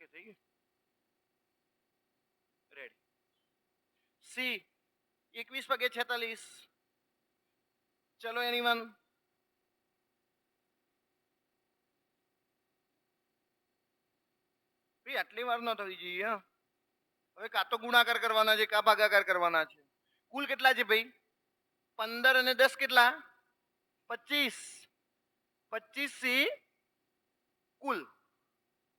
Okay થઈ ગયું. Ready. C 21 ભાગ્યા 46. ચલો એનીવન. ભાઈ આટલી વાર ન થવી જોઈએ. હવે કાં તો ગુણાકાર કરવાના છે કાં ભાગાકાર કરવાના છે. કુલ કેટલા છે ભાઈ? 15 અને 10 કેટલા? 25. 25 સી કુલ.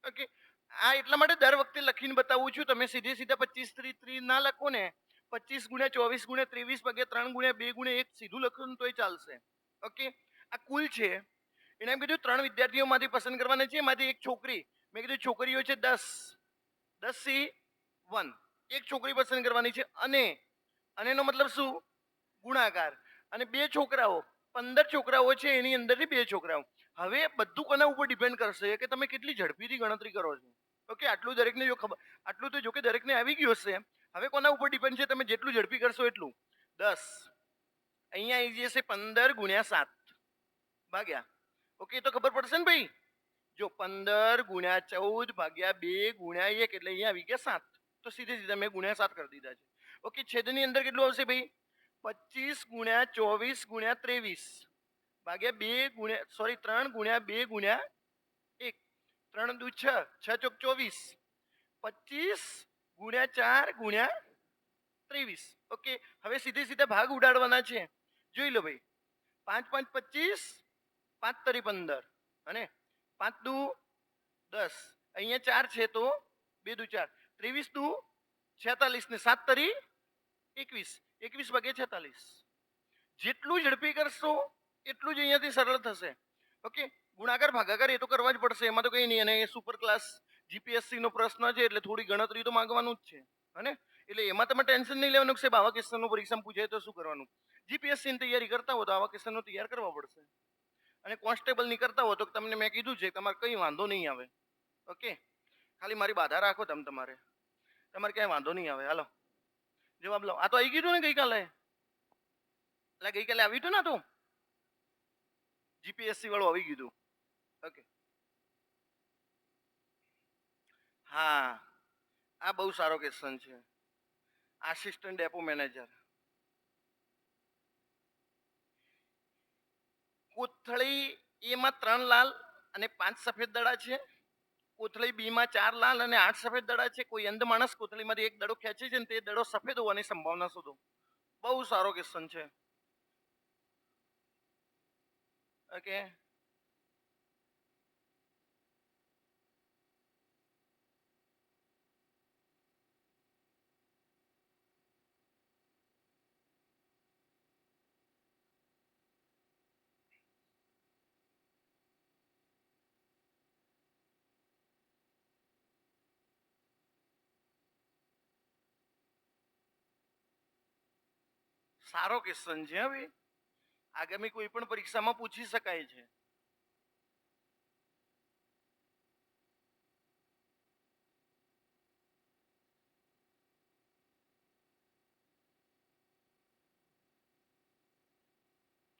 ઓકે. આ એટલા માટે દર વખતે લખીને બતાવું છું. તમે સીધે સીધા 25 3 ના લખો ને. 25 ગુણ્યા 24 ગુણ્યા 23 ભાગ્યા 3 ગુણ્યા 2 ગુણ્યા 1 સીધું લખો ને તોય ચાલશે. ઓકે. આ કુલ છે. એને એમ કીધું 3 વિદ્યાર્થીઓમાંથી પસંદ કરવાના છે. એમાંથી એક છોકરી. મેં કીધું છોકરીઓ છે 10. 10 સી 1. એક છોકરી પસંદ કરવાની છે. અને એનો મતલબ શું? ગુણાકાર. અને બે છોકરાઓ 15 છોકરાઓ છે એની અંદરથી બે છોકરાઓ. હવે બધું કોના ઉપર ડિપેન્ડ કરશે કે તમે કેટલી ઝડપીથી ગણતરી કરો છો. ઓકે. આટલું દરેકને જો ખબર, આટલું તો જો કે દરેકને આવી ગયું હશે. હવે કોના ઉપર ડિપેન્ડ છે? તમે જેટલું ઝડપી કરશો એટલું. 10 અહીંયા આવી જશે 15 ગુણ્યા 7 ભાગ્યા. ઓકે. તો ખબર પડશે ને ભાઈ? જો 15 ગુણ્યા 14 ભાગ્યા 2 ગુણ્યા 1 એટલે અહીંયા આવી ગયા 7. તો સીધે સીધા મેં ગુણ્યા 7 કરી દીધા છે. ઓકે. છેદની અંદર કેટલું આવશે ભાઈ? 25 ગુણ્યા 24 ગુણ્યા 23 ભાગ્યા 2 ગુણ્યા 3 ગુણ્યા 2 ગુણ્યા 1. 3 દુ 6, 6 ચોક 24. 25 ગુણ્યા 4 ગુણ્યા 23. ઓકે. હવે સીધે સીધા ભાગ ઉડાડવાના છે. જોઈ લો ભાઈ. 5 5 25, 5 તરી 15 અને 5 દુ 10. અહીંયા 4 છે તો 2 દુ 4. 23 દુ 46 ને 7 તરી 21. 21 ભાગ્યા 46. જેટલું ઝડપી કરશો એટલું જ અહીંયાથી સરળ થશે. ઓકે. ગુણાકાર ભાગાકાર એ તો કરવા જ પડશે. એમાં તો કંઈ નહીં. અને સુપર ક્લાસ જીપીએસસી નો પ્રશ્ન છે એટલે થોડી ગણતરી તો માંગવાનું જ છે. હને? એટલે એમાં તમે ટેન્શન નહીં લેવાનું કે આવા ક્વેશ્ચનનો પરીક્ષામાં પૂછાય તો શું કરવાનું. જીપીએસસીની તૈયારી કરતા હો તો આવા ક્વેશ્ચનો તૈયાર કરવા પડશે. અને કોન્સ્ટેબલની કરતા હો તો તમને મેં કીધું છે તમારે કંઈ વાંધો નહીં આવે. ઓકે. ખાલી મારી બાધા રાખો તમારે ક્યાંય વાંધો નહીં આવે. હાલો જવાબ લો. આ તો આવી ગયું ને ગઈકાલે. એટલે ગઈકાલે આવ્યું હતું ને. તો જીપીએસસી વાળું આવી ગયું. ઓકે. હા, આ બહુ સારો ક્વેશ્ચન છે. Assistant depot manager. કોથળી એમાં 3 લાલ અને 5 સફેદ દડા છે. કોથળી બી માં 4 લાલ અને 8 સફેદ દડા છે. કોઈ અંધ માણસ કોથળીમાંથી એક દડો ખેંચે છે ને તે દડો સફેદ હોવાની સંભાવના શોધો. બહુ સારો ક્વેશ્ચન છે. ઓકે. સારો ક્વેશ્ચન છે. હવે આગામી કોઈ પણ પરીક્ષામાં પૂછી શકાય છે.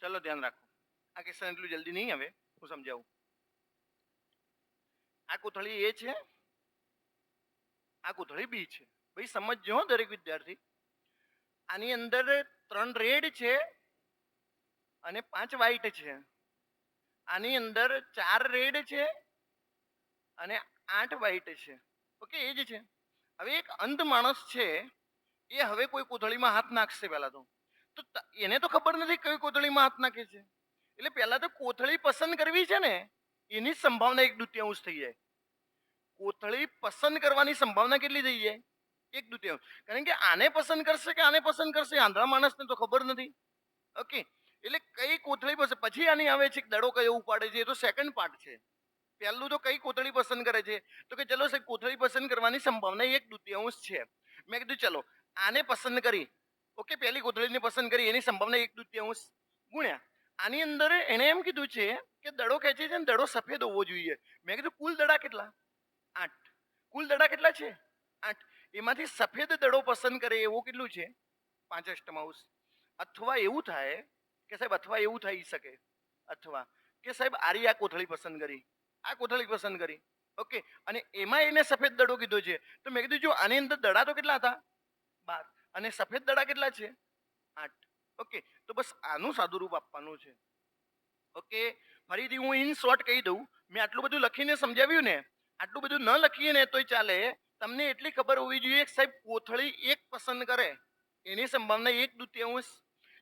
ચલો ધ્યાન રાખો. આ ક્વેશ્ચન એટલું જલ્દી નહીં આવે. હું સમજાવું. આ કોથળી એ છે, આ કોથળી બી છે. ભાઈ સમજજો દરેક વિદ્યાર્થી. આની અંદર 3 રેડ છે અને 5 વ્હાઈટ છે. આની અંદર 4 રેડ છે અને 8 વ્હાઈટ છે. ઓકે. એ જ છે. હવે એક અંધ માણસ છે એ હવે કોઈ કોથળીમાં હાથ નાખશે. પહેલા તો એને તો ખબર નથી કઈ કોથળીમાં હાથ નાખે છે. એટલે પહેલા તો કોથળી પસંદ કરવી છે ને એની સંભાવના 1/2 થઈ જાય. કોથળી પસંદ કરવાની સંભાવના કેટલી થઈ જાય? 1/2. કારણ કે આને પસંદ કરશે કે આને પસંદ કરશે આંધળા માણસને તો ખબર નથી. ઓકે. એટલે કઈ કોથળી પસંદ, પછી આની આવે છે દડો કયો ઉપાડે છે, એ તો સેકન્ડ પાર્ટ છે. પહેલું તો કઈ કોથળી પસંદ કરે છે તો કે ચલો સાહેબ કોથળી પસંદ કરવાની સંભાવના 1/2 છે. મેં કીધું ચલો આને પસંદ કરી. ઓકે. પહેલી કોથળીને પસંદ કરી એની સંભાવના 1/2 ગુણ્યા આની અંદર એને એમ કીધું છે કે દડો ખેંચે છે ને દડો સફેદ હોવો જોઈએ. મેં કીધું કુલ દડા કેટલા? 8. કુલ દડા કેટલા છે? 8. એમાંથી સફેદ દડો પસંદ કરે એવું કેટલું છે? 5/8. અથવા એવું થાય કે સાહેબ, અથવા એવું થઈ શકે, અથવા કે સાહેબ આરી આ કોથળી પસંદ કરી, આ કોથળી પસંદ કરી. ઓકે, અને એમાં એને સફેદ દડો કીધો છે. તો મેં કીધું જો આની અંદર દડા તો કેટલા હતા? 12. અને સફેદ દડા કેટલા છે? 8. ઓકે, તો બસ આનું સાદુરૂપ આપવાનું છે. ઓકે, ફરીથી હું ઇન શોર્ટ કહી દઉં. મેં આટલું બધું લખીને સમજાવ્યું ને, આટલું બધું ન લખીએ ને તોય ચાલે. તમને એટલી ખબર હોવી જોઈએ કે સાહેબ કોથળી એક પસંદ કરે એની સંભાવના 1/2.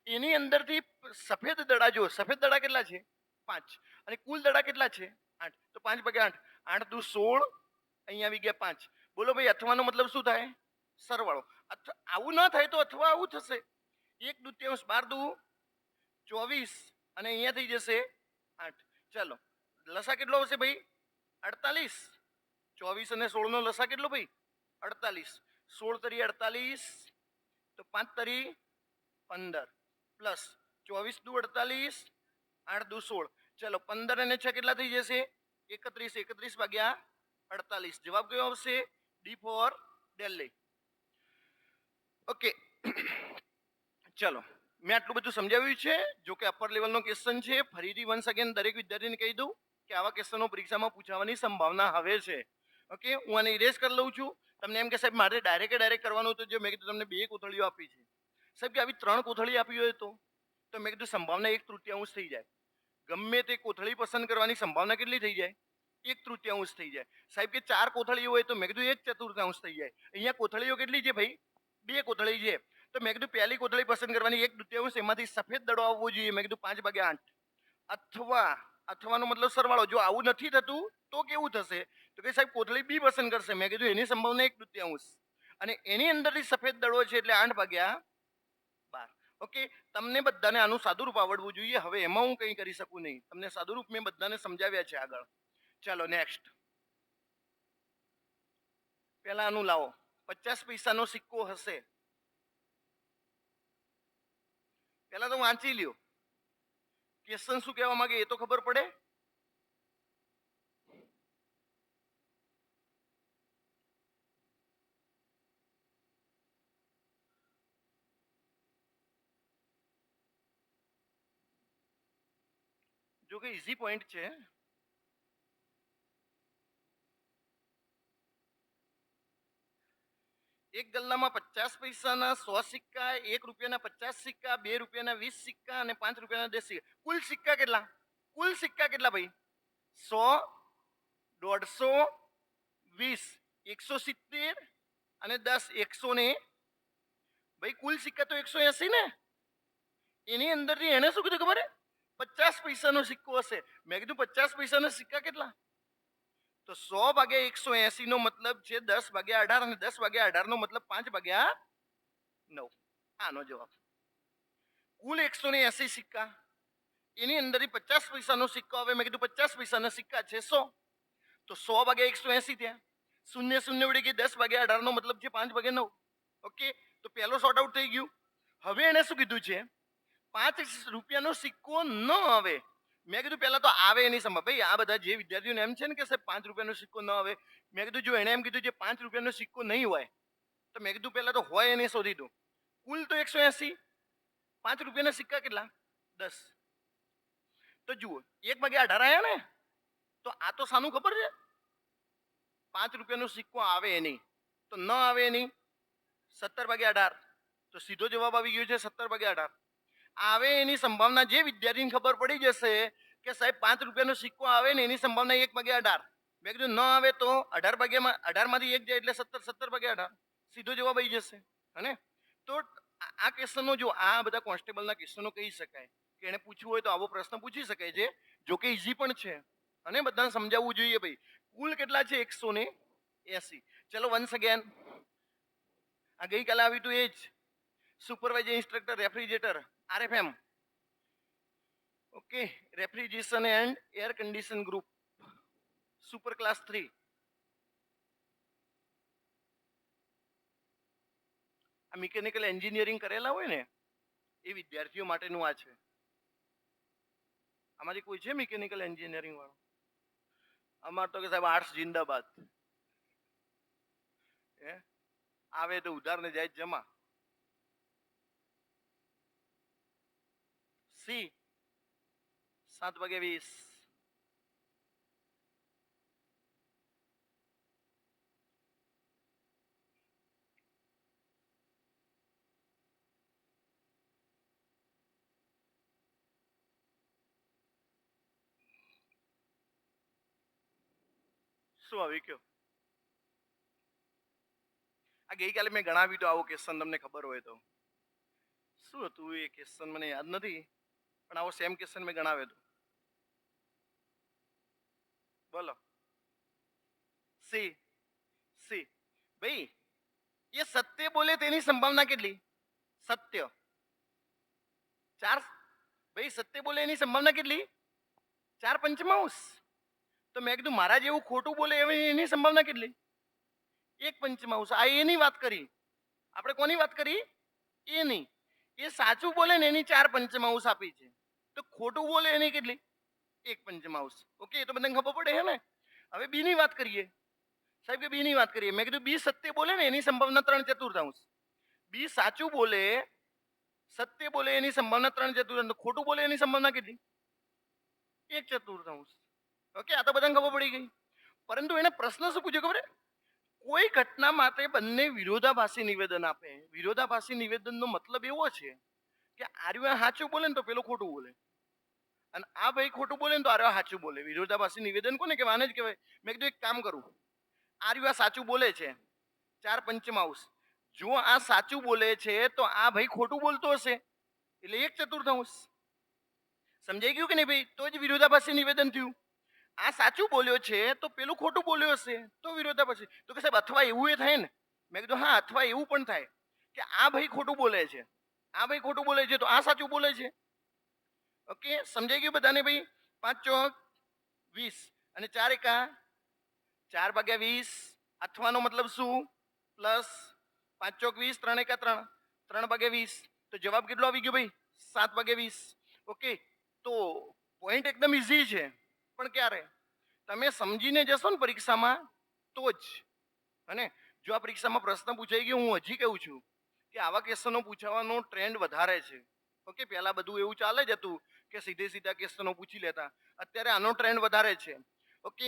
એની અંદરથી સફેદ દડા, જો સફેદ દડા કેટલા છે? 5. અને કુલ દડા કેટલા છે? 8. તો 5 ભાગ્યા 8, 8 દુ 16, અહીંયા આવી ગયા 5. બોલો ભાઈ, અથવાનો મતલબ શું થાય? સરવાળો. આવું ન થાય તો અથવા આવું થશે. 1/2, 12 દુ 24, અને અહીંયા થઈ જશે 8. ચાલો, લસા કેટલો આવશે ભાઈ? 48. 24 અને 16 નો લસા કેટલો ભાઈ? 48. 16 તરી 48, તો 5 તરી 15, પ્લસ 24 દુ 48, 8 દુ 16. ચલો, 15 અને 6 કેટલા થઈ જશે? 31. 31 ભાગ્યા 48. જવાબ કયો આવશે? D four Delhi. ઓકે, ચલો, મેં આટલું બધું સમજાવ્યું છે. જો કે અપર લેવલનો ક્વેશ્ચન છે. ફરીથી વન્સ અગેન દરેક વિદ્યાર્થીને કહી દઉં કે આવા ક્વેશ્ચનો પરીક્ષામાં પૂછાવાની સંભાવના હવે છે. ઓકે, હું આને ઇરેઝ કરી લઉં છું. તમને એમ કે સાહેબ મારે ડાયરેક્ટ કરવાનું તો જો મેં કીધું તમને 2 કોથળીઓ આપી છે સાહેબ, કે આવી 3 કોથળી આપી હોય તો મેં કીધું સંભાવના 1/3 થઈ જાય. ગમે તે કોથળી પસંદ કરવાની સંભાવના કેટલી થઈ જાય? 1/3 થઈ જાય. સાહેબ કે 4 કોથળીઓ હોય તો મેં કીધું 1/4 થઈ જાય. અહીંયા કોથળીઓ કેટલી છે ભાઈ? 2 કોથળી છે. તો મેં કીધું પહેલી કોથળી પસંદ કરવાની 1/2, એમાંથી સફેદ દડો આવવો જોઈએ. મેં કીધું 5 ભાગ્યા 8. અથવાનો મતલબ સરવાળો. જો આવું નથી થતું તો કેવું થશે? તો કે સાહેબ કોથળી બી પસંદ કરશે. મેં કીધું એની સંભાવના 1/2, અને એની અંદરથી સફેદ દડો છે એટલે 8 ભાગ્યા 12. ઓકે, તમને બધાને આનું સાદુરૂપ આવડવું જોઈએ. હવે એમાં હું કંઈ કરી શકું નહીં. તમને સાદુરૂપ મેં બધાને સમજાવ્યા છે આગળ. ચાલો નેક્સ્ટ. પહેલા આનું લાવો. 50 પૈસાનો સિક્કો હશે. પહેલા તો વાંચી લ્યો. ક્વેશ્ચન શું કહેવા માંગે એ તો ખબર પડે. જો કે ઈઝી પોઈન્ટ છે. એક ગલ્લામાં 50 પૈસાના 100 સિક્કા, 1 રૂપિયાના 50 સિક્કા, 2 રૂપિયાના 20 સિક્કા અને 5 રૂપિયાના 10 સિક્કા. કુલ સિક્કા કેટલા? કુલ સિક્કા કેટલા ભાઈ? 100, 150, 20, 170 અને 10. 100 ને ભાઈ કુલ સિક્કા તો 180 ને. એની અંદરથી એને શું કીધું ખબર? 50 પૈસાનો સિક્કો હશે. મેં કીધું 50 પૈસાના સિક્કા કેટલા? તો 100 ભાગ્યા 180 નો મતલબ છે 10 ભાગ્યા 18, અને 10 ભાગ્યા 18 નો મતલબ 5 ભાગ્યા 9. આનો જવાબ. કુલ 180 સિક્કા, એની અંદરથી 50 પૈસાનો સિક્કો આવે. મેં કીધું 50 પૈસાના સિક્કા છે 100, તો 100 ભાગ્યા 180 થયા. શૂન્ય શૂન્ય ઉડી ગઈ. 10 ભાગ્યા 18 નો મતલબ છે 5 ભાગ્યા 9. ઓકે, તો પહેલો શોર્ટ આઉટ થઈ ગયું. હવે એને શું કીધું છે? 5 રૂપિયાનો સિક્કો ન આવે. મેં કીધું પહેલા તો આવે એની સમજ. ભાઈ આ બધા જે વિદ્યાર્થીઓને એમ છે ને કે સાહેબ 5 રૂપિયાનો સિક્કો ન આવે, મેં કીધું જો એને એમ કીધું છે 5 રૂપિયાનો સિક્કો નહીં હોય, તો મેં કીધું પહેલા તો હોય એને શોધી દો. કુલ તો 180. 5 રૂપિયાના સિક્કા કેટલા? 10. તો જુઓ 1 ભાગ્યા 18 આયા ને. તો આ તો શાનું ખબર છે? 5 રૂપિયાનો સિક્કો આવે એની, તો ન આવે એની 17 ભાગ્યા 18. તો સીધો જવાબ આવી ગયો છે 17 ભાગ્યા 18. આવે એની સંભાવના જે વિદ્યાર્થીને ખબર પડી જશે કે સાહેબ 5 રૂપિયાનો સિક્કો આવે ને એની સંભાવના 1 ભાગ્યા 18. મેં કીધું ન આવે તો 18 ભાગ્યામાં 18 માંથી 1 જાય એટલે 17. 17 ભાગ્યા 18 સીધો જવાબ આવી જશે. હને? તો આ ક્વેશ્ચનો જો આ બધા કોન્સ્ટેબલના ક્વેશ્ચનો કહી શકાય કે એને પૂછવું હોય તો આવો પ્રશ્ન પૂછી શકાય છે. જો કે ઈઝી પણ છે અને બધાને સમજાવવું જોઈએ. ભાઈ કુલ કેટલા છે? 180. ચલો વન્સ અગેન. આ ગઈકાલે આવ્યું હતું એ જ. Supervisor instructor refrigerator RFM. Okay, refrigeration and air condition group super class 3. આ મિકેનિકલ એન્જિનિયરિંગ કરેલા હોય ને એ વિદ્યાર્થીઓ માટેનું આ છે. આમાંથી કોઈ છે મિકેનિકલ એન્જિનિયરિંગ વાળો? અમાર તો કે સાહેબ આર્ટ્સ જિંદાબાદ. હે આવે તો ઉધાર ને જાય જમા. સી 7 ભાગ્યા 20. શું આવી કયો? આ ગઈકાલે મેં ગણાવ્યું તો આવો ક્વેશ્ચન તમને ખબર હોય તો. શું હતું એ ક્વેશ્ચન મને યાદ નથી, પણ આવો સેમ ક્વેશ્ચન મેં ગણાવ્યો હતો. બોલો. સી સી ભાઈ, એ સત્ય બોલે તેની સંભાવના કેટલી? સત્ય 4. ભાઈ સત્ય બોલે એની સંભાવના કેટલી? 4 પંચમાંશ. તો મેં કીધું મારા જેવું ખોટું બોલે એની સંભાવના કેટલી? 1 પંચમાંશ. આ એની વાત કરી. આપણે કોની વાત કરી? એની. એ સાચું બોલે ને એની 4 પંચમાંશ આપી છે. તો ખોટું બોલે એની કેટલી? 1 પંચમાંશ. ઓકે, એ તો બધાને ખબર પડે છે ને. હવે બી ની વાત કરીએ. સાહેબ કે બી ની વાત કરીએ. મેં કીધું બી સત્ય બોલે ને એની સંભાવના 3/4. બી સાચું બોલે, સત્ય બોલે એની સંભાવના 3/4. ખોટું બોલે એની સંભાવના કેટલી? 1/4. ઓકે, આ તો બધાને ખબર પડી ગઈ. પરંતુ એને પ્રશ્ન શું પૂછ્યો ખબર? કોઈ ઘટના માટે બંને વિરોધાભાસી નિવેદન આપે. વિરોધાભાસી નિવેદનનો મતલબ એવો છે કે આર્યો સાચું બોલે ને તો પેલો ખોટું બોલે, અને આ ભાઈ ખોટું બોલે ને તો આર્યો સાચું બોલે. વિરોધાભાસી નિવેદન કોને કહેવાય? આને જ કહેવાય. મેં કીધું એક કામ કરું, આર્યો સાચું બોલે છે 4 પંચમાંશ. જો આ સાચું બોલે છે તો આ ભાઈ ખોટું બોલતો હશે, એટલે 1/4. સમજાઈ ગયું કે નહીં ભાઈ? તો જ વિરોધાભાસી નિવેદન થયું. આ સાચું બોલ્યો છે તો પેલું ખોટું બોલ્યો હશે, તો વિરોધાભાસી. તો કે સાહેબ અથવા એવું એ થાય ને? મેં કીધું હા, અથવા એવું પણ થાય કે આ ભાઈ ખોટું બોલે છે, આ ભાઈ ખોટું બોલે છે, તો આ સાચું બોલે છે. ઓકે, સમજાઈ ગયું બધાને ભાઈ? 5 ચોક 20 અને 4 એકા 4/20. અથવાનો મતલબ શું? પ્લસ 5 ચોક 20, 3 એકા 3, 3/20. તો જવાબ કેટલો આવી ગયો ભાઈ? 7/20. ઓકે, તો પોઈન્ટ એકદમ ઈઝી છે, પણ ક્યારે તમે સમજીને જશો ને પરીક્ષામાં તો જ. અને જો આ પરીક્ષામાં પ્રશ્ન પૂછાઈ ગયો, હું હજી કહું છું કે આવા ક્વેશ્ચનો પૂછવાનો ટ્રેન્ડ વધારે છે. ઓકે, પહેલા બધું એવું ચાલે જ હતું કે સીધે સીધા ક્વેશ્ચનો પૂછી લેતા. અત્યારે આનો ટ્રેન્ડ વધારે છે. ઓકે,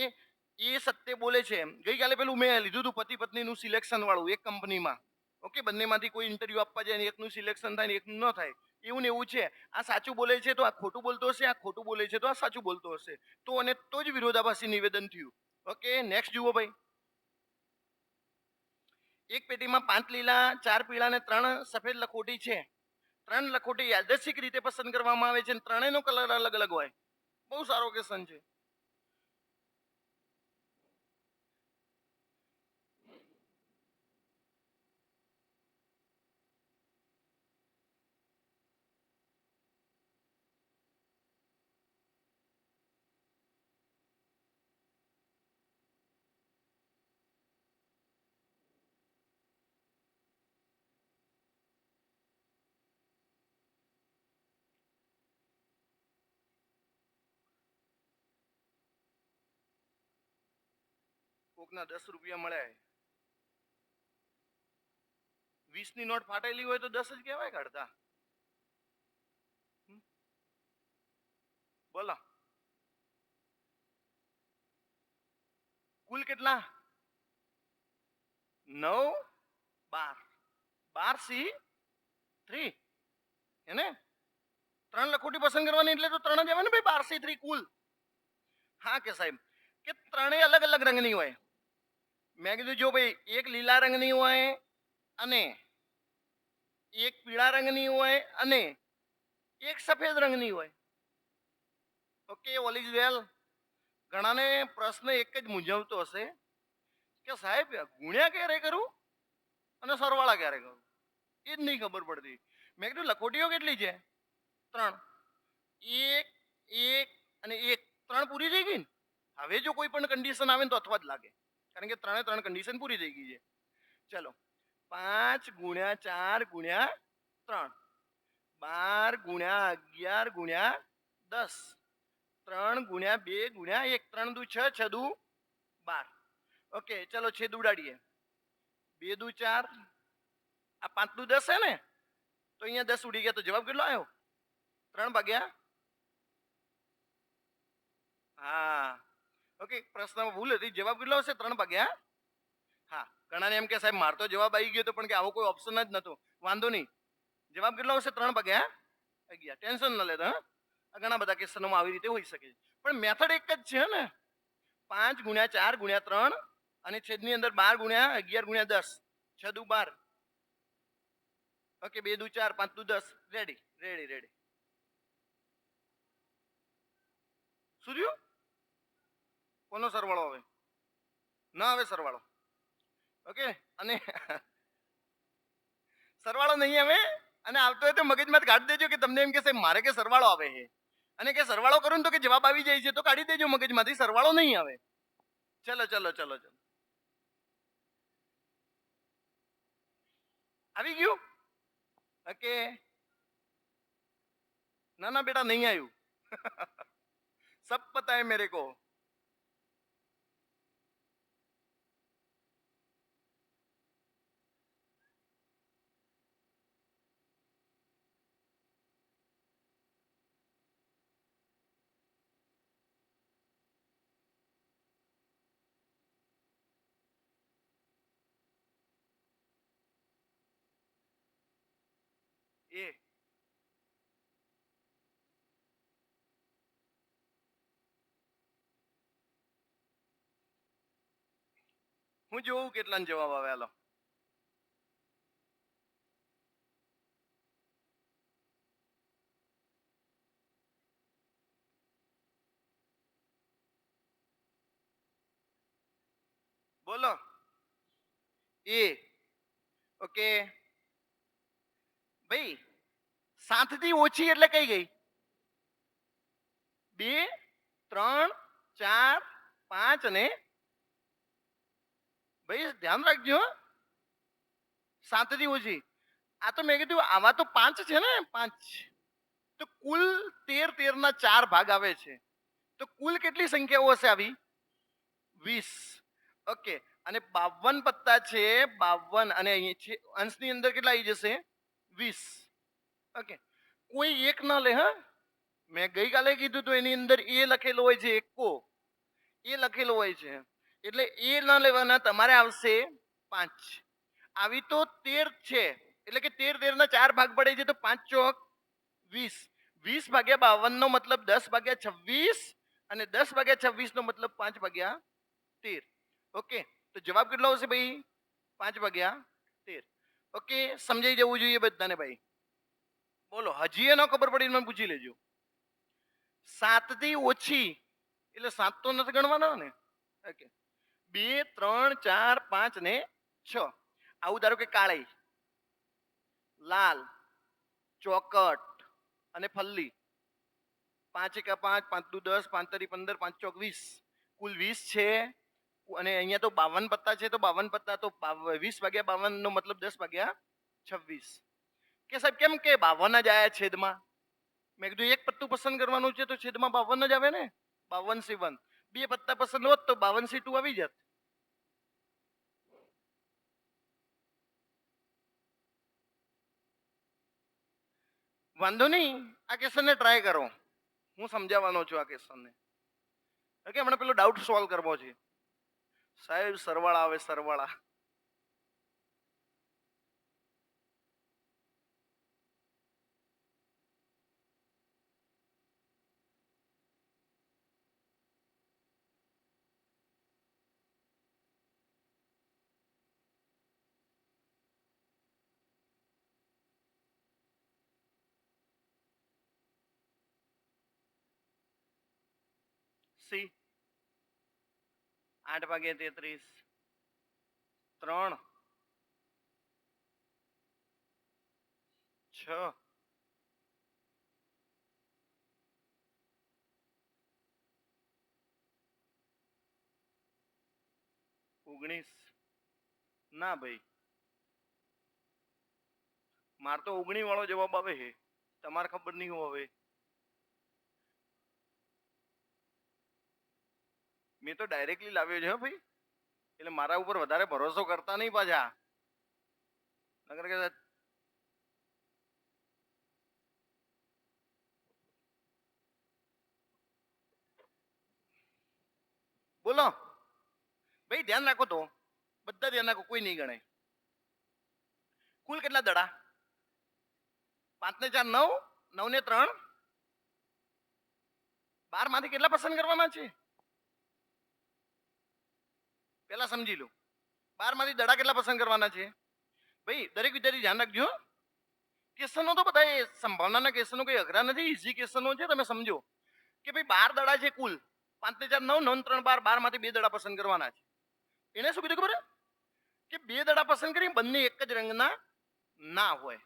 એ સત્ય બોલે છે. ગઈકાલે પેલું મેં લીધું હતું પતિ પત્નીનું સિલેક્શન વાળું એક કંપનીમાં. ઓકે, બંનેમાંથી કોઈ ઇન્ટરવ્યુ આપવા જાય ને એકનું સિલેક્શન થાય ને એકનું ન થાય, એવું ને એવું છે. આ સાચું બોલે છે તો આ ખોટું બોલતો હશે, આ ખોટું બોલે છે તો આ સાચું બોલતો હશે. તો અને તો જ વિરોધાભાસી નિવેદન થયું. ઓકે, નેક્સ્ટ જુઓ ભાઈ. એક પેટીમાં 5 લીલા, 4 પીળા અને 3 સફેદ લખોટી છે. 3 લખોટી યાદચ્છિક રીતે પસંદ કરવામાં આવે છે અને ત્રણેયનો કલર અલગ અલગ હોય. બહુ સારો ક્વેશ્ચન છે. કોકના 10 રૂપિયા મળ્યા, 20ની નોટ ફાટેલી હોય તો 10 જ કહેવાય કાઢતા. બોલો, કુલ કેટલા? 9 12. 12C3 હે ને? 3 લખોટી પસંદ કરવાની એટલે તો 3 જ આવે ને ભાઈ. 12C3 કુલ. હા કે સાહેબ કે ત્રણેય અલગ અલગ રંગની હોય. મેં કીધું જો ભાઈ, એક લીલા રંગની હોય અને એક પીળા રંગની હોય અને એક સફેદ રંગની હોય. Okay, all is well. ઘણાને પ્રશ્ન એક જ મૂંઝવતો હશે કે સાહેબ ગુણ્યા ક્યારે કરું અને સરવાળા ક્યારે કરું, એ જ નહીં ખબર પડતી. મેં કીધું લખોટીઓ કેટલી છે? 3. 1 1 અને 1. 3 પૂરી થઈ ગઈ ને. હવે જો કોઈ પણ કન્ડિશન આવે ને તો અથવા જ લાગે, કારણ કે 3 કન્ડિશન પૂરી થઈ ગઈ છે. ચલો, 5 ગુણ્યા 4 ગુણ્યા 3, 12 ગુણ્યા 11 ગુણ્યા 10, 3 ગુણ્યા 2 ગુણ્યા 1, 3 દુ 6, 6 દુ 12. ઓકે, ચલો છેદ ઉડાડીએ. 2 દુ 4, આ 5 દુ 10 છે ને, તો અહીંયા 10 ઉડી ગયા. તો જવાબ કેટલો આવ્યો? 3/. હા, ઓકે, પ્રશ્નમાં ભૂલ હતી. જવાબ કેટલો હશે? 3/. હા, ઘણાને એમ કે સાહેબ માર તો જવાબ આવી ગયો તો, પણ કે આવો કોઈ ઓપ્શન જ નતો. વાંધો નહીં, જવાબ કેટલો હશે? 3/11. ટેન્શન ન લેતા. હા, ઘણા બધા ક્વેશ્ચનોમાં આવી રીતે હોઈ શકે છે, પણ મેથડ એક જ છે ને. 5 ગુણ્યા 4 ગુણ્યા 3 અને છેદની અંદર 12 ગુણ્યા 11 ગુણ્યા 10 6 દુ 12. ઓકે 2 દુ 4 5 દુ 10. Ready ready ready. શું થયું? કોનો સરવાળો આવે? ના આવે સરવાળો. ઓકે અને સરવાળો નહીં આવે અને આવતો હોય તો મગજમાં કાઢી દેજો કે તમને એમ કે મારે કે સરવાળો આવે છે અને કે સરવાળો કરું ને તો કે જવાબ આવી જાય છે તો કાઢી દેજો મગજમાંથી, સરવાળો નહીં આવે. ચલો ચલો ચલો ચલો આવી ગયું. ઓકે ના ના બેટા નહીં આવ્યું. સબ પતા હે મેરે કો. એ હું જોઉં કેટલાનો જવાબ આવે. હાલો બોલો. એ ઓકે ભાઈ 7 થી ઓછી એટલે કઈ ગઈ? 2 3 4 5 અને ભાઈ ધ્યાન રાખજો 7 થી ઓછી. આ તો મેં કીધું આવા તો 5 છે ને, 5 તો કુલ 13 13 ના 4 ભાગ આવે છે તો કુલ કેટલી સંખ્યાઓ હશે આવી? 20. ઓકે અને 52 પત્તા છે 52 અને અહીં છે અંશની અંદર કેટલા આવી જશે? 20. ઓકે કોઈ એક ના લે. હા મેં ગઈકાલે કીધું તો એની અંદર એ લખેલો હોય છે, એકો એ લખેલો હોય છે એટલે એ ના લેવાના, તમારે આવશે 5. આવી તો 13 છે એટલે કે 13 13 ના 4 ભાગ પડે છે તો 5 ચોક 20. 20 ભાગ્યા 52 નો મતલબ 10 ભાગ્યા 26 અને 10 ભાગ્યા 26 નો મતલબ 5 ભાગ્યા 13. ઓકે તો જવાબ કેટલો આવશે ભાઈ? 5 ભાગ્યા 13. ઓકે સમજાઈ જવું જોઈએ બધાને ભાઈ. બોલો હજી એ ન ખબર પડી મને પૂછી લેજો. 7 થી ઓછી એટલે 7 તો નથી ગણવાનો ને. ઓકે 2 3 4 5 ને 6. આવું ધારો કે કાળી, લાલ, ચોકટ અને ફલ્લી. 5 એકા 5 5 દુ 10 5 તરી 15 5 ચોક 20. કુલ 20 છે અને અહીંયા તો 52 પત્તા છે તો 52 પત્તા તો 20 ભાગ્યા 52 નો મતલબ 10 ભાગ્યા 26. કે સાહેબ કેમ કે 52 જ આયા છેદમાં? મેં કીધું એક પત્તું પસંદ કરવાનું છે તો છેદમાં 52 જ આવે ને. 52 C1. 2 પત્તા પસંદ હોત તો 52 C2 આવી જાત. વાંધો નહીં, આ ક્વેશ્ચનને ટ્રાય કરો. હું સમજાવવાનો છું આ ક્વેશ્ચનને. ઓકે હમણાં પેલો ડાઉટ સોલ્વ કરવો છે. સાહેબ સરવાળા આવે સરવાળા. સી 8 ભાગ્યા 33 3 6 19. ના ભાઈ માર તો 19 વાળો જવાબ આવે છે, તમારે ખબર નહીં હું હવે. મેં તો ડાયરેક્ટલી લાવ્યો છે ભાઈ, એટલે મારા ઉપર વધારે ભરોસો કરતા નહીં પાછા. નકર કે બોલો ભાઈ ધ્યાન રાખો તો બધા ધ્યાન રાખો, કોઈ નહીં ગણે. કુલ કેટલા દડા? 5 ને 4 9, 9 ને 3 12 માંથી કેટલા પસંદ કરવાના છે? પહેલા સમજી લો 12 માંથી દડા કેટલા પસંદ કરવાના છે ભાઈ? દરેક વિદ્યાર્થી ધ્યાન રાખજો. ક્વેશ્ચનો તો બધા સંભાવનાના ક્વેશ્ચનો કઈ અઘરા નથી, ઈઝી ક્વેશ્ચનો છે. તમે સમજો કે ભાઈ 12 દડા છે કુલ, 5 ને 4 9, 9 3 12, 12 માંથી 2 દડા પસંદ કરવાના છે. એને શું કીધું ખબર કે 2 દડા પસંદ કરી બંને એક જ રંગના ના હોય.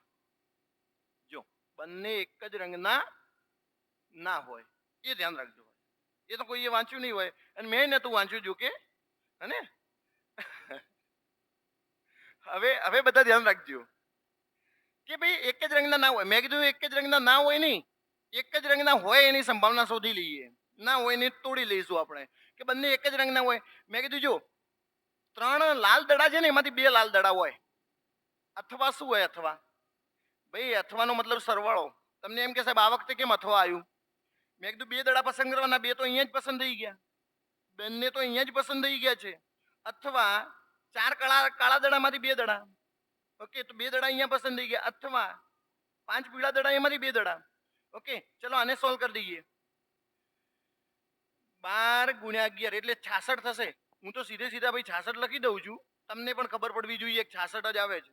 જો બંને એક જ રંગના ના હોય એ ધ્યાન રાખજો. એ તો કોઈએ વાંચ્યું નહીં હોય અને મેં નતું વાંચ્યું જો કે, અને હવે બધા ધ્યાન રાખજો કે ભાઈ એક જ રંગના ના હોય. મેં કીધું એક જ રંગના ના હોય નહીં, એક જ રંગના હોય એની સંભાવના શોધી લઈએ, ના હોય એને તોડી લઈશું આપણે કે બંને એક જ રંગના હોય. મેં કીધું જો 3 લાલ દડા છે ને એમાંથી 2 લાલ દડા હોય. અથવા શું હોય? અથવા ભાઈ અથવાનો મતલબ સરવાળો. તમને એમ કે સાહેબ આ વખતે કેમ અથવા આવ્યું? મેં કીધું 2 દડા પસંદ કરવાના, 2 તો અહીંયા જ પસંદ થઈ ગયા, બંને તો અહીંયા જ પસંદ થઈ ગયા છે. અથવા 4 કાળા દડામાંથી 2 દડા, ઓકે, તો 2 દડા અહીંયા પસંદ થઈ ગયા. અથવા 5 પીળા દડા એમાંથી 2 દડા. ઓકે, ચલો આને સોલ્વ કરી દઈએ. 12 ગુણ્યા 11 એટલે 66 થશે. હું તો સીધા ભાઈ 66 લખી દઉં છું, તમને પણ ખબર પડવી જોઈએ 66 જ આવે છે.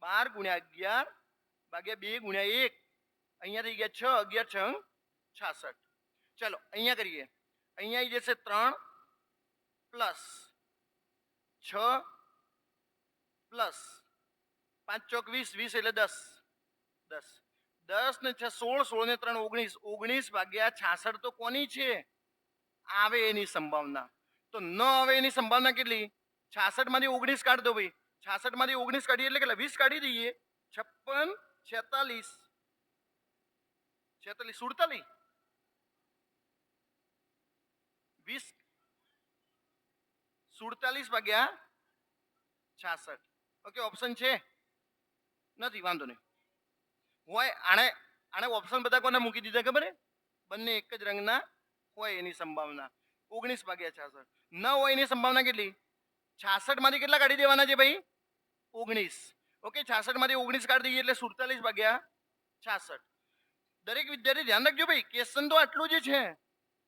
12 ગુણ્યા 11 ભાગ્યા 2 ગુણ્યા 1, અહીંયા થઈ ગયા 6, 11 6 66. ચલો અહીંયા કરીએ. અહીંયા આવી જશે 3 પ્લસ 6 પ્લસ 5 ચોક 20, 20 એટલે 10, 10 ને 6 16, 16 ને 3 19, 19 ભાગ્યા 66 તો કોની છે? આવે એની સંભાવના. તો ન આવે એની સંભાવના કેટલી? 66 માંથી 19 કાઢ દો ભાઈ. 66 માંથી 19 કાઢીએ એટલે કેટલા? 20 કાઢી દઈએ. 56 46 46 47 20 47 ભાગ્યા 66. ઓકે, ઓપ્શન છે? નથી, વાંધો નહીં. હોય આને ઓપ્શન બધા કોને મૂકી દીધા ખબર? બંને એક જ રંગના હોય એની સંભાવના 19 ભાગ્યા 66. ન હોય એની સંભાવના કેટલી? 66 માંથી કેટલા કાઢી દેવાના છે ભાઈ? 19. ઓકે, 66 માંથી 19 કાઢી દઈએ એટલે 47 ભાગ્યા 66. દરેક વિદ્યાર્થી ધ્યાન રાખજો ભાઈ, ક્વેશ્ચન તો આટલું જ છે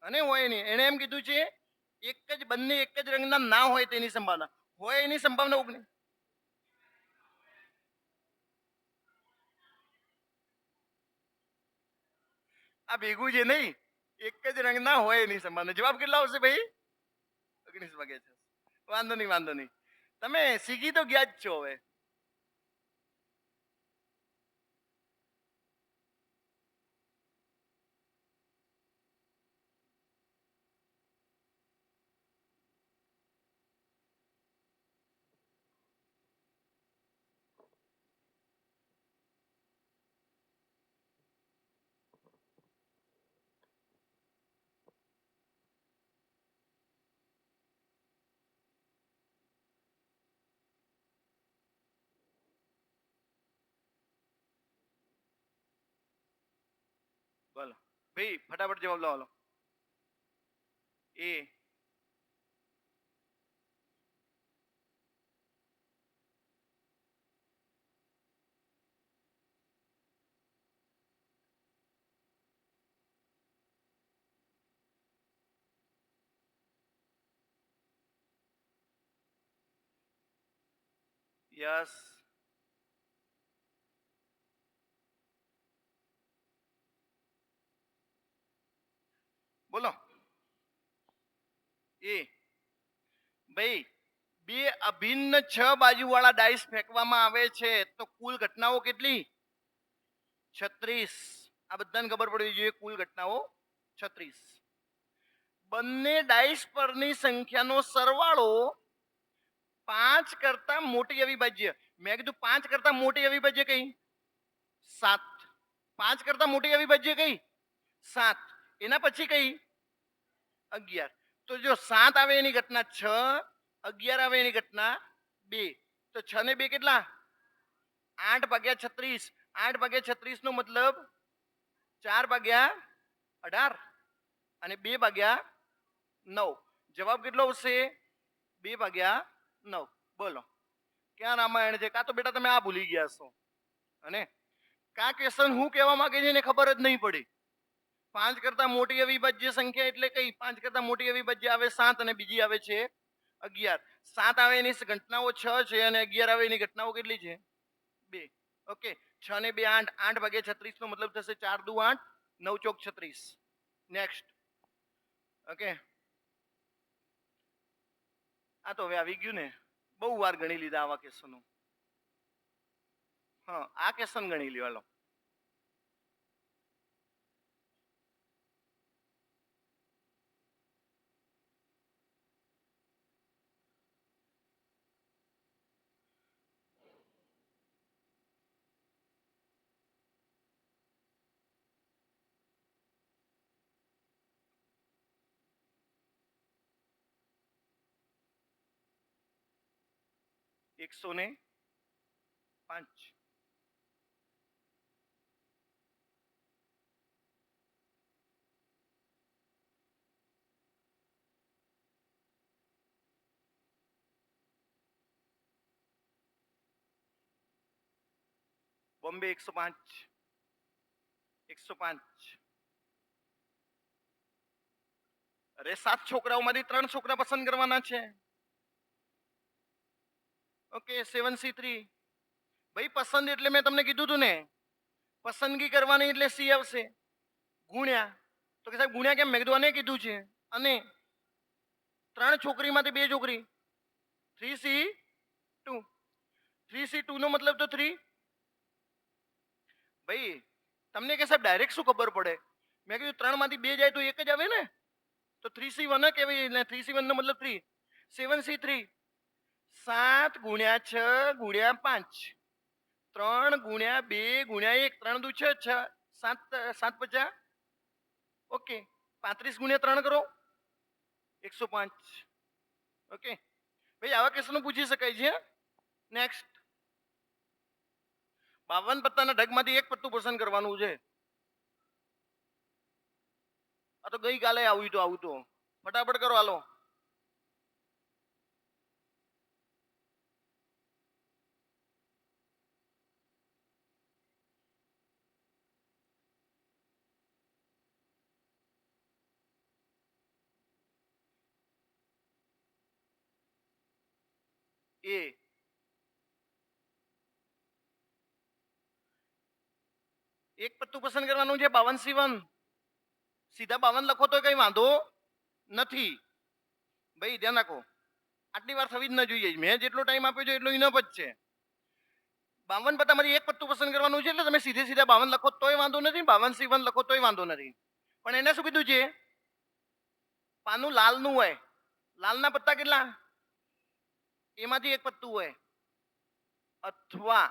અને હોય નહીં. એને એમ કીધું છે બંને એક જ રંગના ના હોય તેની સંભાવના. હોય એની સંભાવના 19. આ ભેગું છે નહીં, એક જ રંગના હોય એની સંભાવના. જવાબ કેટલા આવશે ભાઈ? 19 ભાગ્યા 66. વાંધો નહીં, વાંધો નહીં, તમે શીખી તો ગયા જ છો. હવે બોલો ભાઈ, ફટાફટ જવાબ લાવો. એ યસ, બોલો. એ ભાઈ 2 અભિન્ન 6 બાજુવાળા ડાઈસ ફેંકવામાં આવે છે તો કુલ ઘટનાઓ કેટલી? 36. આ બધાને ખબર પડવી જોઈએ, કુલ ઘટનાઓ 36. બંને ડાઈસ પરની સંખ્યાનો સરવાળો 5 કરતા મોટી અવિભાજ્ય. મેં કીધું 5 કરતા મોટી અવિભાજ્ય કઈ? 7. 5 કરતા મોટી અવિભાજ્ય કઈ? 7. એના પછી કઈ? 11. તો જો 7 આવે એની ઘટના 6, 11 આવે એની ઘટના 2. તો 6 ને 2 કેટલા? 8 ભાગ્યા 36. 8 ભાગ્યા 36 નો મતલબ 4 ભાગ્યા 18 અને 2 ભાગ્યા 9. જવાબ કેટલો આવશે? 2 ભાગ્યા 9. બોલો ક્યાં રામાયણ છે? કાં તો બેટા તમે આ ભૂલી ગયા છો અને કા ક્વેશ્ચન હું કહેવા માંગે છે એને ખબર જ નહીં પડી. 5 કરતા મોટી અવિભાજ્ય સંખ્યા એટલે કઈ? 5 કરતા મોટી અવિભાજ્ય આવે 7 અને બીજી આવે છે 11. 7 આવે એની ઘટનાઓ 6 છે અને 11 આવે એની ઘટનાઓ કેટલી છે? 2. ઓકે, 6 ને 2 8. 8 ભાગ્યા 36 નો મતલબ થશે 4 દુ 8, 9 ચોક 36. નેક્સ્ટ. ઓકે, આ તો હવે આવી ગયું ને, બહુ વાર ગણી લીધા આવા ક્વેશ્ચનો. હા, આ ક્વેશ્ચન ગણી લ્યો હાલો. એકસો ને 5. બોમ્બે 105. 105. અરે 7 છોકરાઓમાંથી 3 છોકરા પસંદ કરવાના છે. Okay, 7C3. ભાઈ પસંદ એટલે મેં તમને કીધું તું ને, પસંદગી કરવાની એટલે સી આવશે. ગુણ્યા, તો કે સાહેબ ગુણ્યા કેમ? મેં કીધું અને કીધું છે. અને 3 છોકરીમાંથી 2 છોકરી, 3C2. 3C2 નો મતલબ તો 3. ભાઈ તમને કે સાહેબ ડાયરેક્ટ શું ખબર પડે? મેં કીધું 3 માંથી 2 જાય તો 1 જ આવે ને, તો 3C1 કહેવાય ને. 3C1 નો મતલબ 3. 7C3. 7 ગુણ્યા 6 ગુણ્યા 5. 3 ગુણ્યા 2 ગુણ્યા 1. 3 દુ 6, 6 7 7 50. ઓકે, 35 ગુણ્યા 3 કરો, 105. ઓકે ભાઈ, આવા ક્વેશ્ચનો પૂછી શકાય છે. નેક્સ્ટ. 52 પત્તાના ઢગમાંથી એક પત્તું પસંદ કરવાનું છે. આ તો ગઈકાલે આવ્યું તો ફટાફટ કરો હાલો. એ એક પત્તું પસંદ કરવાનું છે. 52C1. સીધા 52 લખો તો કઈ વાંધો નથી. ભાઈ ધ્યાન રાખો, આટલી વાર થવી જ ન જોઈએ. મેં જેટલો ટાઈમ આપ્યો છે એટલો ઇનફ જ છે. 52 પત્તામાંથી એક પત્તું પસંદ કરવાનું છે, એટલે તમે સીધે સીધા 52 લખો તોય વાંધો નથી, 52C1 લખો તોય વાંધો નથી. પણ એને શું કીધું છે? પાનું લાલનું હોય. લાલના પત્તા કેટલા? એમાંથી એક પત્તું હોય, અથવા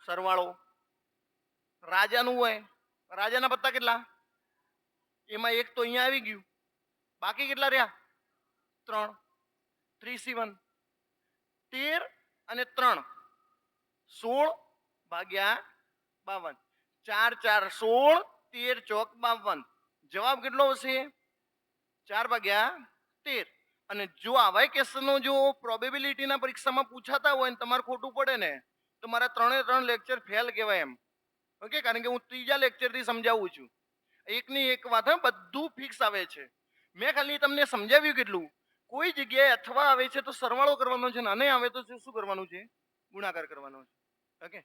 સરવાળો. રાજાનું હોય. રાજાના પત્તા કેટલા? એમાં એક તો અહીંયા આવી ગયું, બાકી કેટલા રહ્યા? 3. 3C1. 13 અને 3, 16 ભાગ્યા 52. 4 4 16, 13 ચોક 52. જવાબ કેટલો હશે? 4 ભાગ્યા 13. અને જો આવા ક્વેશ્ચનો જો પ્રોબેબિલિટીના પરીક્ષામાં પૂછાતા હોય ને તમારે ખોટું પડે ને, તો મારા 3 લેક્ચર ફેલ કહેવાય એમ. ઓકે, કારણ કે હું 3જા લેક્ચરથી સમજાવું છું. એકની એક વાત, બધું ફિક્સ આવે છે. મેં ખાલી તમને સમજાવ્યું કેટલું. કોઈ જગ્યાએ અથવા આવે છે તો સરવાળો કરવાનો છે, અને આવે તો શું કરવાનું છે? ગુણાકાર કરવાનો છે. ઓકે,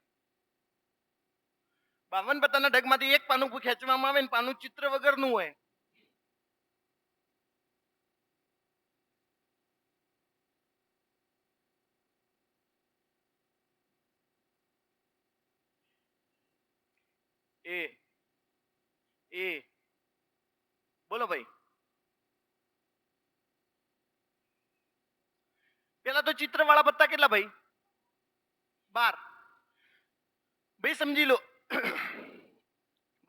52 પત્તાના ઢગમાંથી એક પાનું ખેંચવામાં આવે ને પાનું ચિત્ર વગરનું હોય. એ બોલો ભાઈ. પેલા તો ચિત્ર વાળા પત્તા કેટલા ભાઈ? 12. ભાઈ સમજી લો,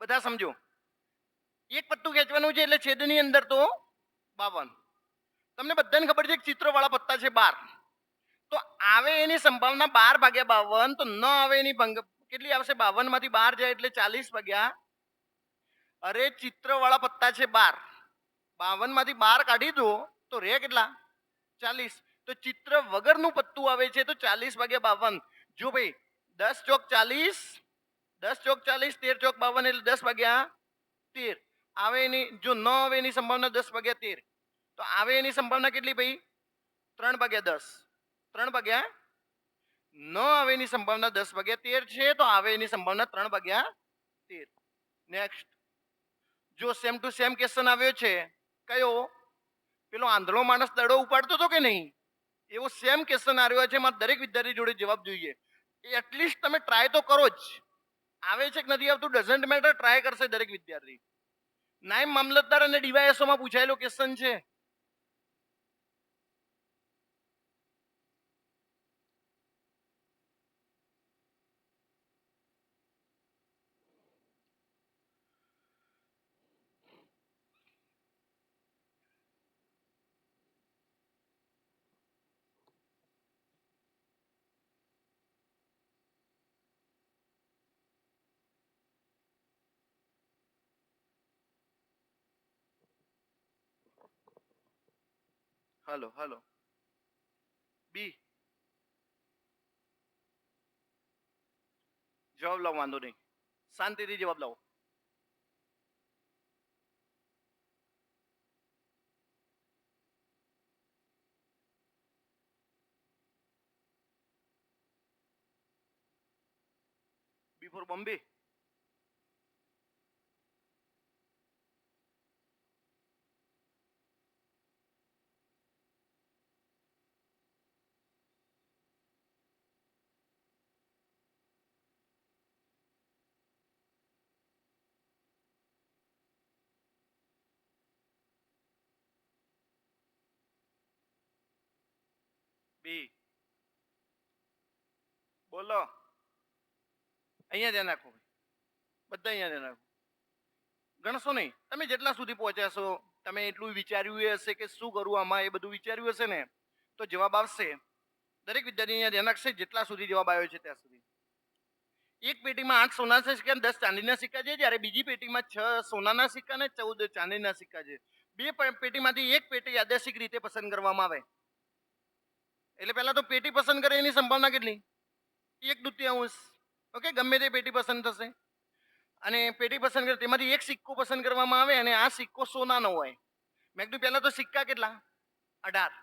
બધા સમજો. એક પત્તું ખેંચવાનું છે એટલે છેદની અંદર તો 52. તમને બધાને ખબર છે કે ચિત્ર વાળા પત્તા છે 12. તો આવે એની સંભાવના 12 ભાગ્યા 52, તો ન આવે એની કેટલી આવશે? 52 માંથી 12 જાય એટલે 40 ભાગ્યા. અરે ચિત્ર વાળા પત્તા છે 12. 52 માંથી 12 કાઢી દો તો રે કેટલા? 40. તો ચિત્ર વગરનું પત્તું આવે છે તો 40 ભાગ્યા 52. જો ભાઈ 10 ચોક 40, 10 ચોક 40, 13 ચોક 52 એટલે 10 ભાગ્યા 13 આવે. એની જો ન આવે એની સંભાવના 10 ભાગ્યા 13, તો આવે એની સંભાવના કેટલી ભાઈ? 3/10. 3/9 આવે એની સંભાવના 10/13 છે, તો આવે એની સંભાવના 3/13. નેક્સ્ટ, જો સેમ ટુ સેમ ક્વેશ્ચન આવ્યો છે, કયો? પેલો આંધળો માણસ દડો ઉપાડતો હતો કે નહીં, એવો સેમ ક્વેશ્ચન આવ્યો છે. મારે દરેક વિદ્યાર્થી જોડે જવાબ જોઈએ. એટલીસ્ટ તમે ટ્રાય તો કરો જ. આવે છે કે નથી આવતું ડઝન્ટ મેટર, ટ્રાય કરશે દરેક વિદ્યાર્થી. નાયબ મામલતદાર અને ડીવાયએસઓ માં પૂછાયેલો ક્વેશ્ચન છે. હલો હલો બી જવાબ લાવો, વાંધો નહીં, શાંતિથી જવાબ લાવો. બી ફોર બોમ્બે. બી બોલો, અહીંયા ધ્યાન રાખો, બધા અહીંયા ધ્યાન રાખો. ગણશો નહીં. તમે જેટલા સુધી પહોંચ્યા છો, તમે એટલું વિચાર્યું હશે કે શું કરવું આમાં, એ બધું વિચાર્યું હશે ને, તો જવાબ આવશે. દરેક વિદ્યાર્થી અહીંયા ધ્યાન રાખશે જેટલા સુધી જવાબ આવ્યો છે ત્યાં સુધી. એક પેટીમાં 8 સોનાના સિક્કા અને 10 ચાંદીના સિક્કા છે, જ્યારે બીજી પેટીમાં 6 સોનાના સિક્કા અને 14 ચાંદીના સિક્કા છે. બે પેટીમાંથી એક પેટી યાદચ્છિક રીતે પસંદ કરવામાં આવે. એટલે પહેલા તો પેટી પસંદ કરે એની સંભાવના કેટલી? 1/2. ઓકે, ગમે તે પેટી પસંદ થશે અને પેટી પસંદ કરે તેમાંથી એક સિક્કો પસંદ કરવામાં આવે અને આ સિક્કો સોનાનો હોય. મેં કીધું પહેલા તો સિક્કા કેટલા? 18.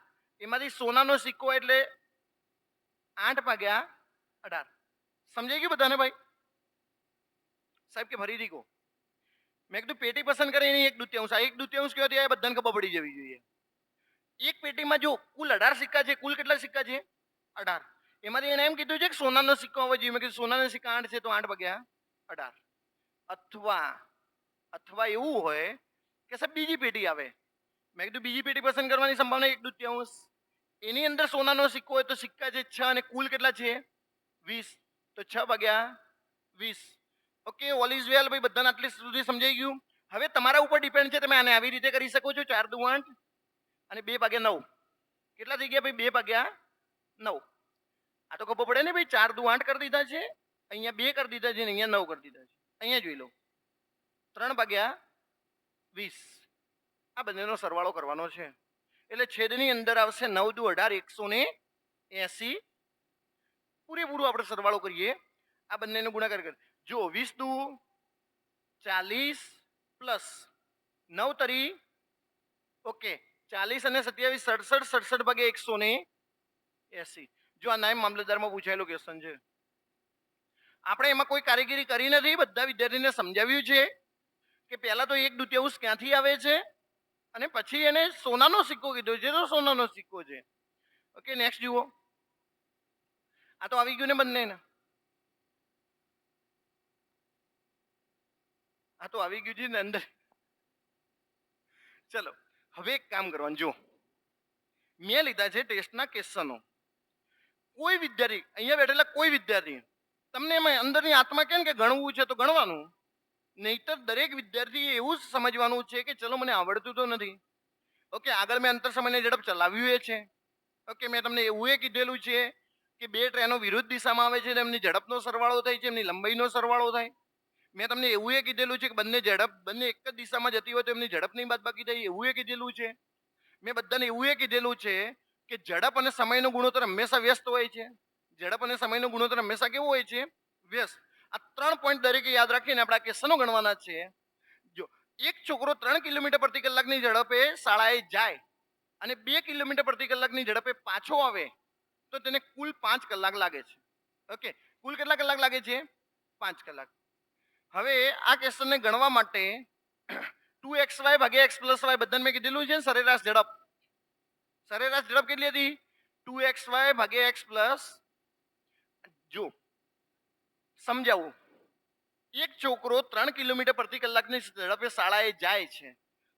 એમાંથી સોનાનો સિક્કો એટલે 8/18. સમજાઈ ગયું બધાને ભાઈ? સાહેબ કે ફરીથી કહો. મેં કીધું પેટી પસંદ કરે એની 1/2. આ 1/2 કયો ત્યાં બધાને ખબર પડી જવી જોઈએ. એક પેટીમાં જો કુલ 18 સિક્કા છે, કુલ કેટલા સિક્કા છે? 18. એમાંથી એને એમ કીધું છે કે સોનાનો સિક્કો હોવો જોઈએ. મેં કીધું સોનાના સિક્કા 8 છે, તો 8/18. અથવા એવું હોય કે સાહેબ બીજી પેટી આવે. મેં કીધું બીજી પેટી પસંદ કરવાની સંભાવના 1/2. એની અંદર સોનાનો સિક્કો હોય તો સિક્કા છે 6 અને કુલ કેટલા છે? 20. તો 6/20. ઓકે, ઓલ ઇઝ વેલ ભાઈ, બધાને આટલી સુધી સમજાઈ ગયું? હવે તમારા ઉપર ડિપેન્ડ છે, તમે આને આવી રીતે કરી શકો છો. 4 દુ 8 અને 2/9. કેટલા થઈ ગયા ભાઈ? 2/9. આ તો ખબર પડે ને ભાઈ, 4 દુ 8 કરી દીધા છે, અહીંયા 2 કરી દીધા છે અને અહીંયા 9 કરી દીધા છે. અહીંયા જોઈ લો, 3/20. આ બંનેનો સરવાળો કરવાનો છે એટલે છેદની અંદર આવશે 9 દુ 18, 180. પૂરેપૂરું આપણે સરવાળો કરીએ, આ બંનેનો ગુણાકાર કરીએ. જો 20 દુ 40 પ્લસ 9 તરી, ઓકે, 40 અને 27 67, 67/180. જો આ નાયબ મામલતદારમાં પૂછાયેલો ક્વેશ્ચન છે. આપણે એમાં કોઈ કારીગરી કરી નથી, બધા વિદ્યાર્થીને સમજાવ્યું છે કે પહેલા તો 1/2 ક્યાંથી આવે છે અને પછી એને સોનાનો સિક્કો કીધો છે, તો સોનાનો સિક્કો છે. ઓકે, નેક્સ્ટ જુઓ. આ તો આવી ગયું ને બંને, આ તો આવી ગયું છે ને અંદર. ચલો હવે એક કામ કરવાનું, જો મેં લીધા છે ટેસ્ટના ક્વેશ્ચનો. કોઈ વિદ્યાર્થી, અહીંયા બેઠેલા કોઈ વિદ્યાર્થી તમને એમાં અંદરની આત્મા કહે કે ગણવું છે તો ગણવાનું, નહીતર દરેક વિદ્યાર્થીએ એવું જ સમજવાનું છે કે ચલો મને આવડતું તો નથી. ઓકે, આગળ મેં અંતર સમયની ઝડપ ચલાવ્યું એ છે. ઓકે, મેં તમને એવું એ કીધેલું છે કે બે ટ્રેનો વિરુદ્ધ દિશામાં આવે છે, એમની ઝડપનો સરવાળો થાય છે, એમની લંબાઈનો સરવાળો થાય. મેં તમને એવું એ કીધેલું છે કે બંને એક જ દિશામાં જતી હોય તો એમની ઝડપની બાદબાકી થાય, એવું એ કીધેલું છે. મેં બધાને એવું એ કીધેલું છે કે ઝડપ અને સમયનો ગુણોત્તર હંમેશા વ્યસ્ત હોય છે. ઝડપ અને સમયનો ગુણોત્તર હંમેશા કેવો હોય છે? વ્યસ્ત. આ 3 પોઈન્ટ દરેકે યાદ રાખીને આપણા ક્વેશ્ચનો ગણવાના છે. જો એક છોકરો 3 કિલોમીટર પ્રતિ કલાકની ઝડપે શાળાએ જાય અને 2 કિલોમીટર પ્રતિ કલાકની ઝડપે પાછો આવે તો તેને કુલ 5 કલાક લાગે છે. ઓકે, કુલ કેટલા કલાક લાગે છે? 5 કલાક. હવે આ ક્વેશ્ચનને ગણવા માટે 2xy ભાગ્યા x પ્લસ y બધાને મેં કીધેલું છે ને સરેરાશ ઝડપ. સરેરાશ ઝડપ કેટલી હતી? 2xy ભાગ્યા x પ્લસ. જો સમજાવું, એક છોકરો 3 કિલોમીટર પ્રતિ કલાકની ઝડપે શાળાએ જાય છે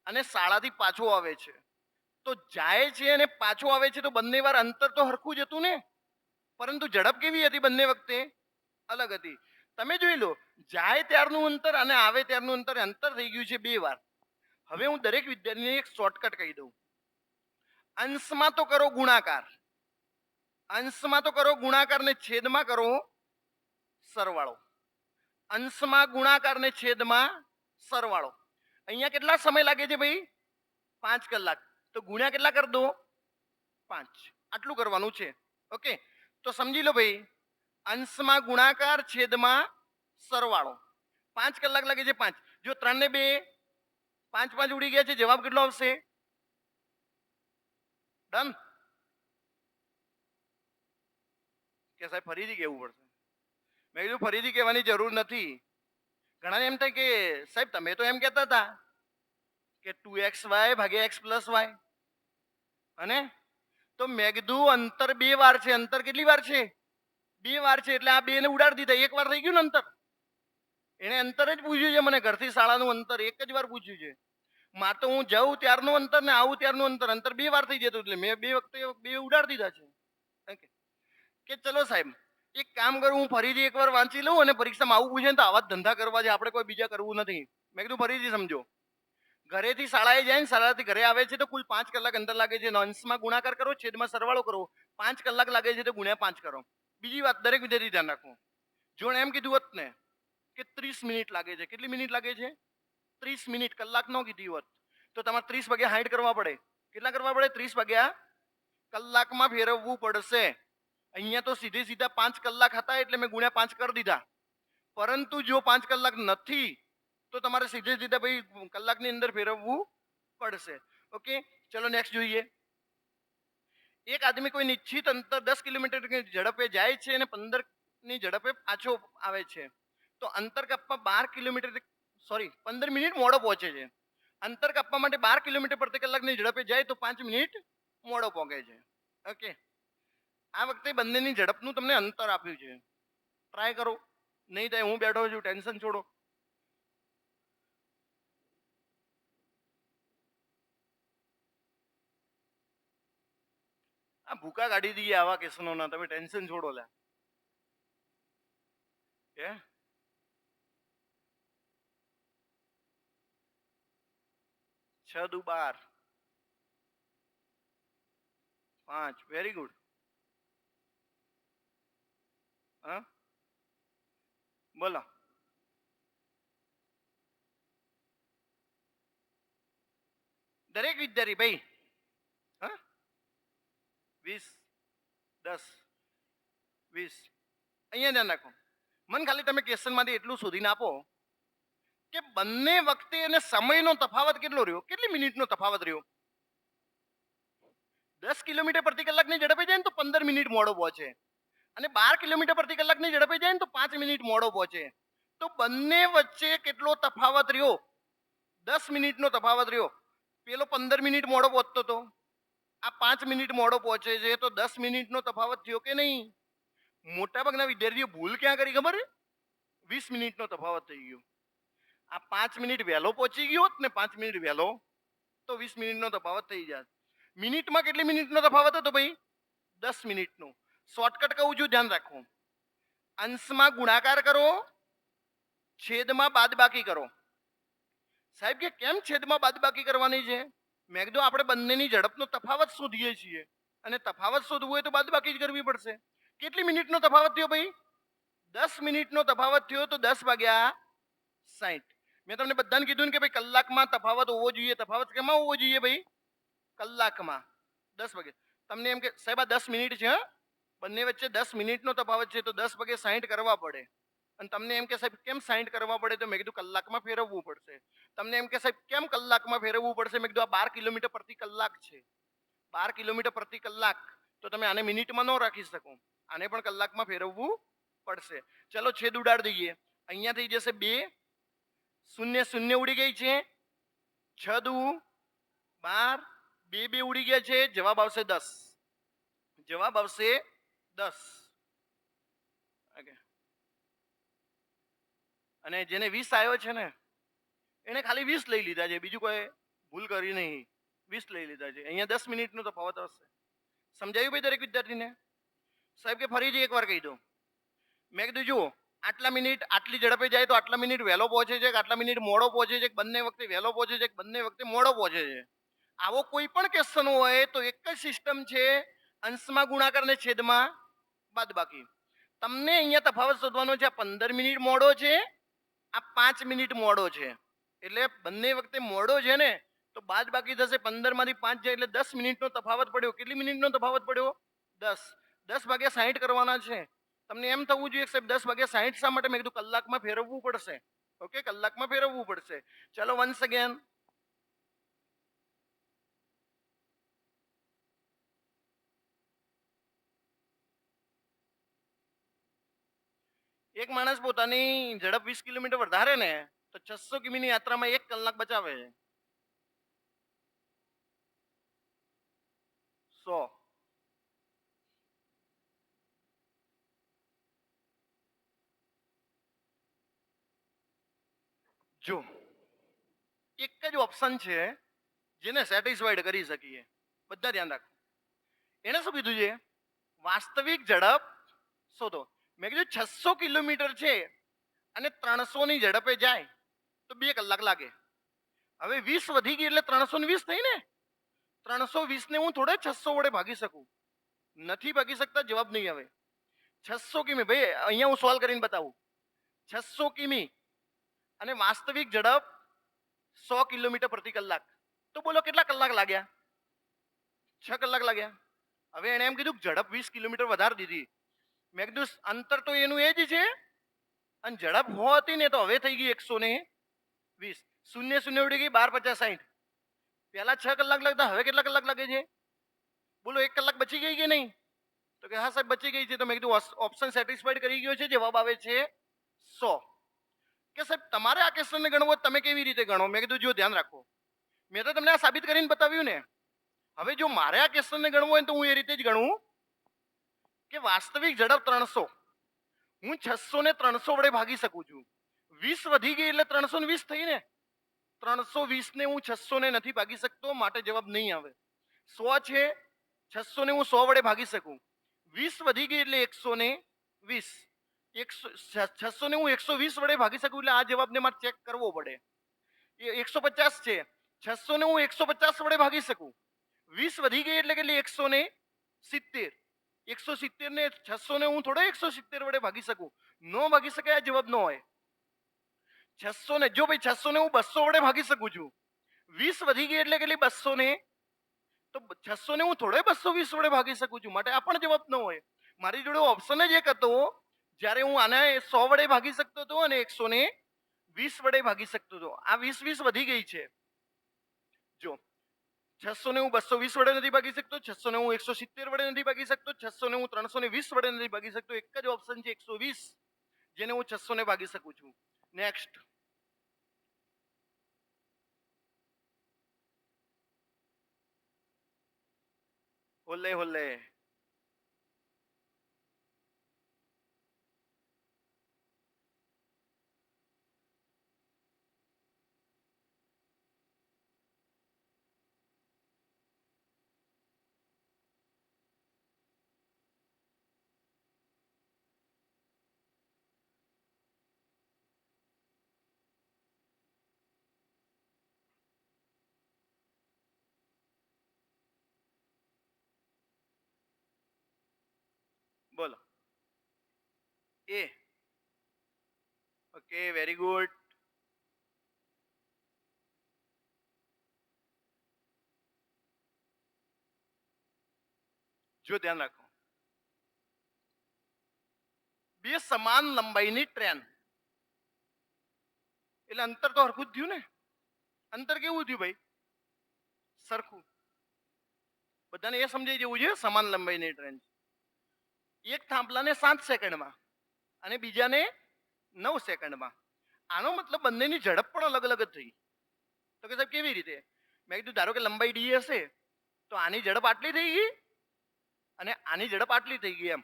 અને શાળાથી પાછો આવે છે. તો જાય છે અને પાછો આવે છે તો બંને વાર અંતર તો હરખું જ હતું ને, પરંતુ ઝડપ કેવી હતી બંને વખતે? અલગ હતી. તમે જોઈ લો, જાય ત્યારનું અંતર અને આવે ત્યારનું અંતર થઈ ગયું છે 2 વાર. હવે હું દરેક વિદ્યાર્થીને એક શોર્ટકટ કહી દઉં. અંશમાં તો કરો ગુણાકાર, અંશમાં તો કરો ગુણાકાર ને છેદમાં કરો સરવાળો. અંશમાં ગુણાકાર ને છેદમાં સરવાળો. અહીંયા કેટલા સમય લાગે છે ભાઈ? 5 કલાક. તો ગુણ્યા કેટલા કરી દો? 5. આટલું કરવાનું છે. ઓકે, તો સમજી લો ભાઈ, અંશમાં ગુણાકાર છેદમાં સરવાળો. 5 કલાક લાગે છે 5. જો 3 ને 2 5 5 ઉડી ગયા છે, જવાબ કેટલો આવશે? ડન કે સાહેબ ફરીથી કહેવું પડશે? મેં કીધું ફરીથી કહેવાની જરૂર નથી. ઘણાને એમ થાય કે સાહેબ તમે તો એમ કહેતા હતા કે 2xy ભાગ્યા x પ્લસ y, અને તો મેં કીધું અંતર 2 વાર છે. અંતર કેટલી વાર છે? 2 વાર છે. એટલે આ 2 ને ઉડાડી દીધા, 1 વાર થઈ ગયું ને અંતર. એને અંતર જ પૂછ્યું છે મને, ઘરથી શાળાનું અંતર એક જ વાર પૂછ્યું છે. માં તો હું જાઉં ત્યારનું અંતર ને આવું ત્યારનું અંતર 2 વાર થઈ જતું, એટલે મેં 2 વખતે 2 ઉડાડી દીધા છે. ઓકે, કે ચલો સાહેબ એક કામ કરું, હું ફરીથી એકવાર વાંચી લઉં અને પરીક્ષામાં આવું પૂછે ને તો આવા જ ધંધા કરવા છે, આપણે કોઈ બીજા કરવું નથી. મેં કીધું ફરીથી સમજો. ઘરેથી શાળાએ જાય ને શાળાથી ઘરે આવે છે તો કુલ 5 કલાક અંતર લાગે છે. અંશમાં ગુણાકાર કરો, છેદમાં સરવાળો કરો. 5 કલાક લાગે છે તો ગુણ્યા 5 કરો. બીજી વાત દરેક વિદ્યાર્થી ધ્યાન રાખો. જો એમ કીધું હોત ને કે 30 મિનિટ લાગે છે, કેટલી મિનિટ લાગે છે? 30 મિનિટ. કલાક નો કીધી હોત તો તમારે 30 ભાગ્યા 60 કરવા પડે. કેટલા કરવા પડે? 30 ભાગ્યા કલાકમાં ફેરવવું પડશે. અહીંયા તો સીધે સીધા 5 કલાક હતા એટલે મેં ગુણ્યા 5 કરી દીધા. પરંતુ જો 5 કલાક નથી તો તમારે સીધે સીધા ભાઈ કલાકની અંદર ફેરવવું પડશે. ઓકે, ચલો નેક્સ્ટ જોઈએ. એક આદમી કોઈ નિશ્ચિત અંતર 10 કિલોમીટરની ઝડપે જાય છે અને 15 ની ઝડપે પાછો આવે છે. તો અંતર કાપવા 12 કિલોમીટર 15 મિનિટ મોડો પહોંચે છે. અંતર કાપવા માટે 12 કિલોમીટર પ્રતિ કલાકની ઝડપે જાય તો 5 મિનિટ મોડો પહોંચે છે. ઓકે, આ વખતે બંનેની ઝડપનું તમને અંતર આપ્યું છે. ટ્રાય કરો. નહીં થાય હું બેઠો છું, ટેન્શન છોડો. આ ભૂકા કાઢી દઈએ આવા કેસનોના, તમે ટેન્શન છોડો. લે કે 6 દુ 12 5. Very good. હા બોલો. દરેક વિદ્યાર્થી ભાઈ 20 10 20 અહીંયા ધ્યાન રાખો. મને ખાલી તમે ક્વેશ્ચનમાંથી એટલું શોધીને આપો કે બંને વખતે અને સમયનો તફાવત કેટલો રહ્યો, કેટલી મિનિટનો તફાવત રહ્યો? 10 કિલોમીટર પ્રતિ કલાકની ઝડપે જાય ને તો 15 મિનિટ મોડો પહોંચે, અને 12 કિલોમીટર પ્રતિ કલાકની ઝડપે જાય ને તો 5 મિનિટ મોડો પહોંચે. તો બંને વચ્ચે કેટલો તફાવત રહ્યો? 10 મિનિટનો તફાવત રહ્યો. પેલો 15 મિનિટ મોડો પહોંચતો હતો, આ 5 મિનિટ મોડો પહોંચે છે, તો 10 મિનિટનો તફાવત થયો કે નહીં? મોટાભાગના વિદ્યાર્થીઓ ભૂલ ક્યાં કરી ખબર? 20 મિનિટનો તફાવત થઈ ગયો. આ 5 મિનિટ વહેલો પહોંચી ગયો હોત ને, 5 મિનિટ વહેલો, તો 20 મિનિટનો તફાવત થઈ જાય. મિનિટમાં કેટલી મિનિટનો તફાવત હતો ભાઈ? 10 મિનિટનો. શોર્ટકટ કહું છું, ધ્યાન રાખો. અંશમાં ગુણાકાર કરો, છેદમાં બાદબાકી કરો. સાહેબ કે કેમ છેદમાં બાદબાકી કરવાની છે? મેં કીધું આપણે બંનેની ઝડપનો તફાવત શોધીએ છીએ, અને તફાવત શોધવું હોય તો બાદબાકી જ કરવી પડશે. કેટલી મિનિટનો તફાવત થયો ભાઈ? 10 મિનિટનો તફાવત થયો, તો 10 ભાગ્યા 60. મેં તમને બધાને કીધું ને કે ભાઈ કલાકમાં તફાવત હોવો જોઈએ. તફાવત કેમાં હોવો જોઈએ ભાઈ? કલાકમાં. 10 વાગે તમને એમ કે સાહેબ આ 10 મિનિટ છે, બંને વચ્ચે 10 મિનિટનો તફાવત છે, તો 10 ભાગે 60 કરવા પડે. અને તમને એમ કે સાહેબ કેમ 60 કરવા પડે? તો મેં કીધું કલાકમાં ફેરવવું પડશે. તમને એમ કે સાહેબ કેમ કલાકમાં ફેરવવું પડશે? મેં કીધું આ 12 કિલોમીટર પ્રતિ કલાક છે, 12 કિલોમીટર પ્રતિ કલાક, તો તમે આને મિનિટમાં ન રાખી શકો, આને પણ કલાકમાં ફેરવવું પડશે. ચલો છેદ ઉડાડી દઈએ. અહીંયા થઈ જશે 2, શૂન્ય શૂન્ય ઉડી ગઈ છે, 6 દુ 12, 2 2 ઉડી ગયા છે, જવાબ આવશે 10. જવાબ આવશે 10. ઓકે. અને જેને 20 આવ્યો છે ને એને ખાલી 20 લઈ લીધા છે, બીજું કોઈ ભૂલ કરી નહીં. 20 લઈ લીધા છે. અહીંયા 10 મિનિટનો તફાવત હશે. સમજાયું ભાઈ દરેક વિદ્યાર્થીને? સાહેબ કે ફરીથી એકવાર કહી દો. મેં કીધું જુઓ, આટલા મિનિટ આટલી ઝડપે જાય તો આટલા મિનિટ વહેલો પહોંચે છે, આટલા મિનિટ મોડો પહોંચે છે, બંને વખતે વહેલો પહોંચે છે, બંને વખતે મોડો પહોંચે છે. આવો કોઈ પણ ક્વેશ્ચન હોય તો એક જ સિસ્ટમ છે, અંશમાં ગુણાકાર ને છેદમાં બાદબાકી. તમને અહીંયા તફાવત શોધવાનો છે. આ 15 મિનિટ મોડો છે, આ 5 મિનિટ મોડો છે, એટલે બંને વખતે મોડો છે ને, તો બાદબાકી થશે. 15 માંથી 5 જાય એટલે 10 મિનિટનો તફાવત પડ્યો. કેટલી મિનિટનો તફાવત પડ્યો? 10. 10 ભાગ્યા 60 કરવાના છે. તમને એમ થવું જોઈએ સાહેબ 10 ભાગ્યા 60 શા માટે? મેં કીધું કલાકમાં ફેરવવું પડશે. ઓકે, કલાકમાં ફેરવવું પડશે. ચલો વન્સ અગેન. એક માણસ પોતાની ઝડપ 20 કિલોમીટર વધારે ને તો 600 કિમીની યાત્રામાં 1 કલાક બચાવે છે. 100. જો એક જ ઓપ્શન છે જેને સેટિસ્ફાઈડ કરી શકીએ. બધા ધ્યાન રાખો. એને શું કીધું છે? વાસ્તવિક ઝડપ શોધો. મેં કીધું 600 કિલોમીટર છે અને 300 ની ઝડપે જાય તો 2 કલાક લાગે. હવે 20 વધી ગઈ એટલે 320 થઈ ને. 320 ને હું થોડે 600 વડે ભાગી શકું? નથી ભાગી શકતા, જવાબ નહીં આવે. 600 કિમી ભાઈ અહીંયા હું સોલ્વ કરીને બતાવું. 600 કિમી અને વાસ્તવિક ઝડપ 100 કિલોમીટર પ્રતિ કલાક, તો બોલો કેટલા કલાક લાગ્યા? 6 કલાક લાગ્યા. હવે એને એમ કીધું ઝડપ 20 કિલોમીટર વધારી દીધી. મેં કીધું અંતર તો એનું એ જ છે અને ઝડપ હતી ને તો હવે થઈ ગઈ 120. શૂન્ય શૂન્ય ઉડી ગઈ, 12 50 60. પહેલા 6 કલાક લાગતા, હવે કેટલા કલાક લાગે છે? બોલો 1 કલાક બચી ગઈ કે નહીં? તો કે હા સાહેબ બચી ગઈ છે. તો મેં કીધું ઓપ્શન સેટિસ્ફાઈડ કરી ગયો છે. જવાબ આવે છે 100. કે સાહેબ તમારે આ ક્વેશ્ચનને ગણવો તમે કેવી રીતે ગણો? મેં કીધું જો ધ્યાન રાખો, મેં તો તમને આ સાબિત કરીને બતાવ્યું ને. હવે જો મારે આ ક્વેશ્ચનને ગણવો હોય તો હું એ રીતે જ ગણું કે વાસ્તવિક ઝડપ 300, હું 600 ને 300 વડે ભાગી શકું છું. 20 વધી ગઈ એટલે 320 થઈ ને. 320 ને હું 600 ને નથી ભાગી શકતો, માટે જવાબ નહીં આવે. 100 છે, 600 ને હું 100 વડે ભાગી શકું. 20 વધી ગઈ એટલે 120. 600 ને હું 120 વડે ભાગી શકું એટલે આ જવાબને મારે ચેક કરવો પડે. એ 150 છે, 600 ને હું 150 વડે ભાગી શકું. 20 વધી ગઈ એટલે કેટલી? 170. 170 ને 600 ને હું થોડો 170 વડે ભાગી શકું? નો ભાગી શકાય, આ જવાબ નો હોય. 600 ને જો ભાઈ 600 ને હું 200 વડે ભાગી શકું છું. 20 વધી ગઈ એટલે કેટલી? 200 ને, તો 600 ને હું થોડો 220 વડે ભાગી શકું છું, માટે આ પણ જવાબ ન હોય. મારી જોડે ઓપ્શન જ એક હતો જ્યારે હું આને 100 વડે ભાગી શકતો હતો અને 120 વડે ભાગી શકતો હતો. આ 20 વધી ગઈ છે. જો 600 ને હું 220 વડે નથી ભાગી શકતો, 600 ને હું 170 વડે નથી ભાગી શકતો, 600 ને હું 320 વડે નથી ભાગી શકતો. એક જ ઓપ્શન છે 120, જેને હું 600 ને ભાગી શકું છું. નેક્સ્ટ. હોલે હોલે. બોલો. એ ઓકે, વેરી ગુડ. જો ધ્યાન રાખો, બે સમાન લંબાઈની ટ્રેન એટલે અંતર તો સરખું જ થયું ને. અંતર કેવું થયું ભાઈ? સરખું. બધાને એ સમજાઈ જવું જોઈએ સમાન લંબાઈની ટ્રેન એક થાંભલાને 7 સેકન્ડમાં અને બીજાને 9 સેકન્ડમાં. આનો મતલબ બંનેની ઝડપ પણ અલગ અલગ જ થઈ. તો કે સાહેબ કેવી રીતે? મેં કીધું ધારો કે લંબાઈ ડી હશે તો આની ઝડપ આટલી થઈ ગઈ અને આની ઝડપ આટલી થઈ ગઈ એમ.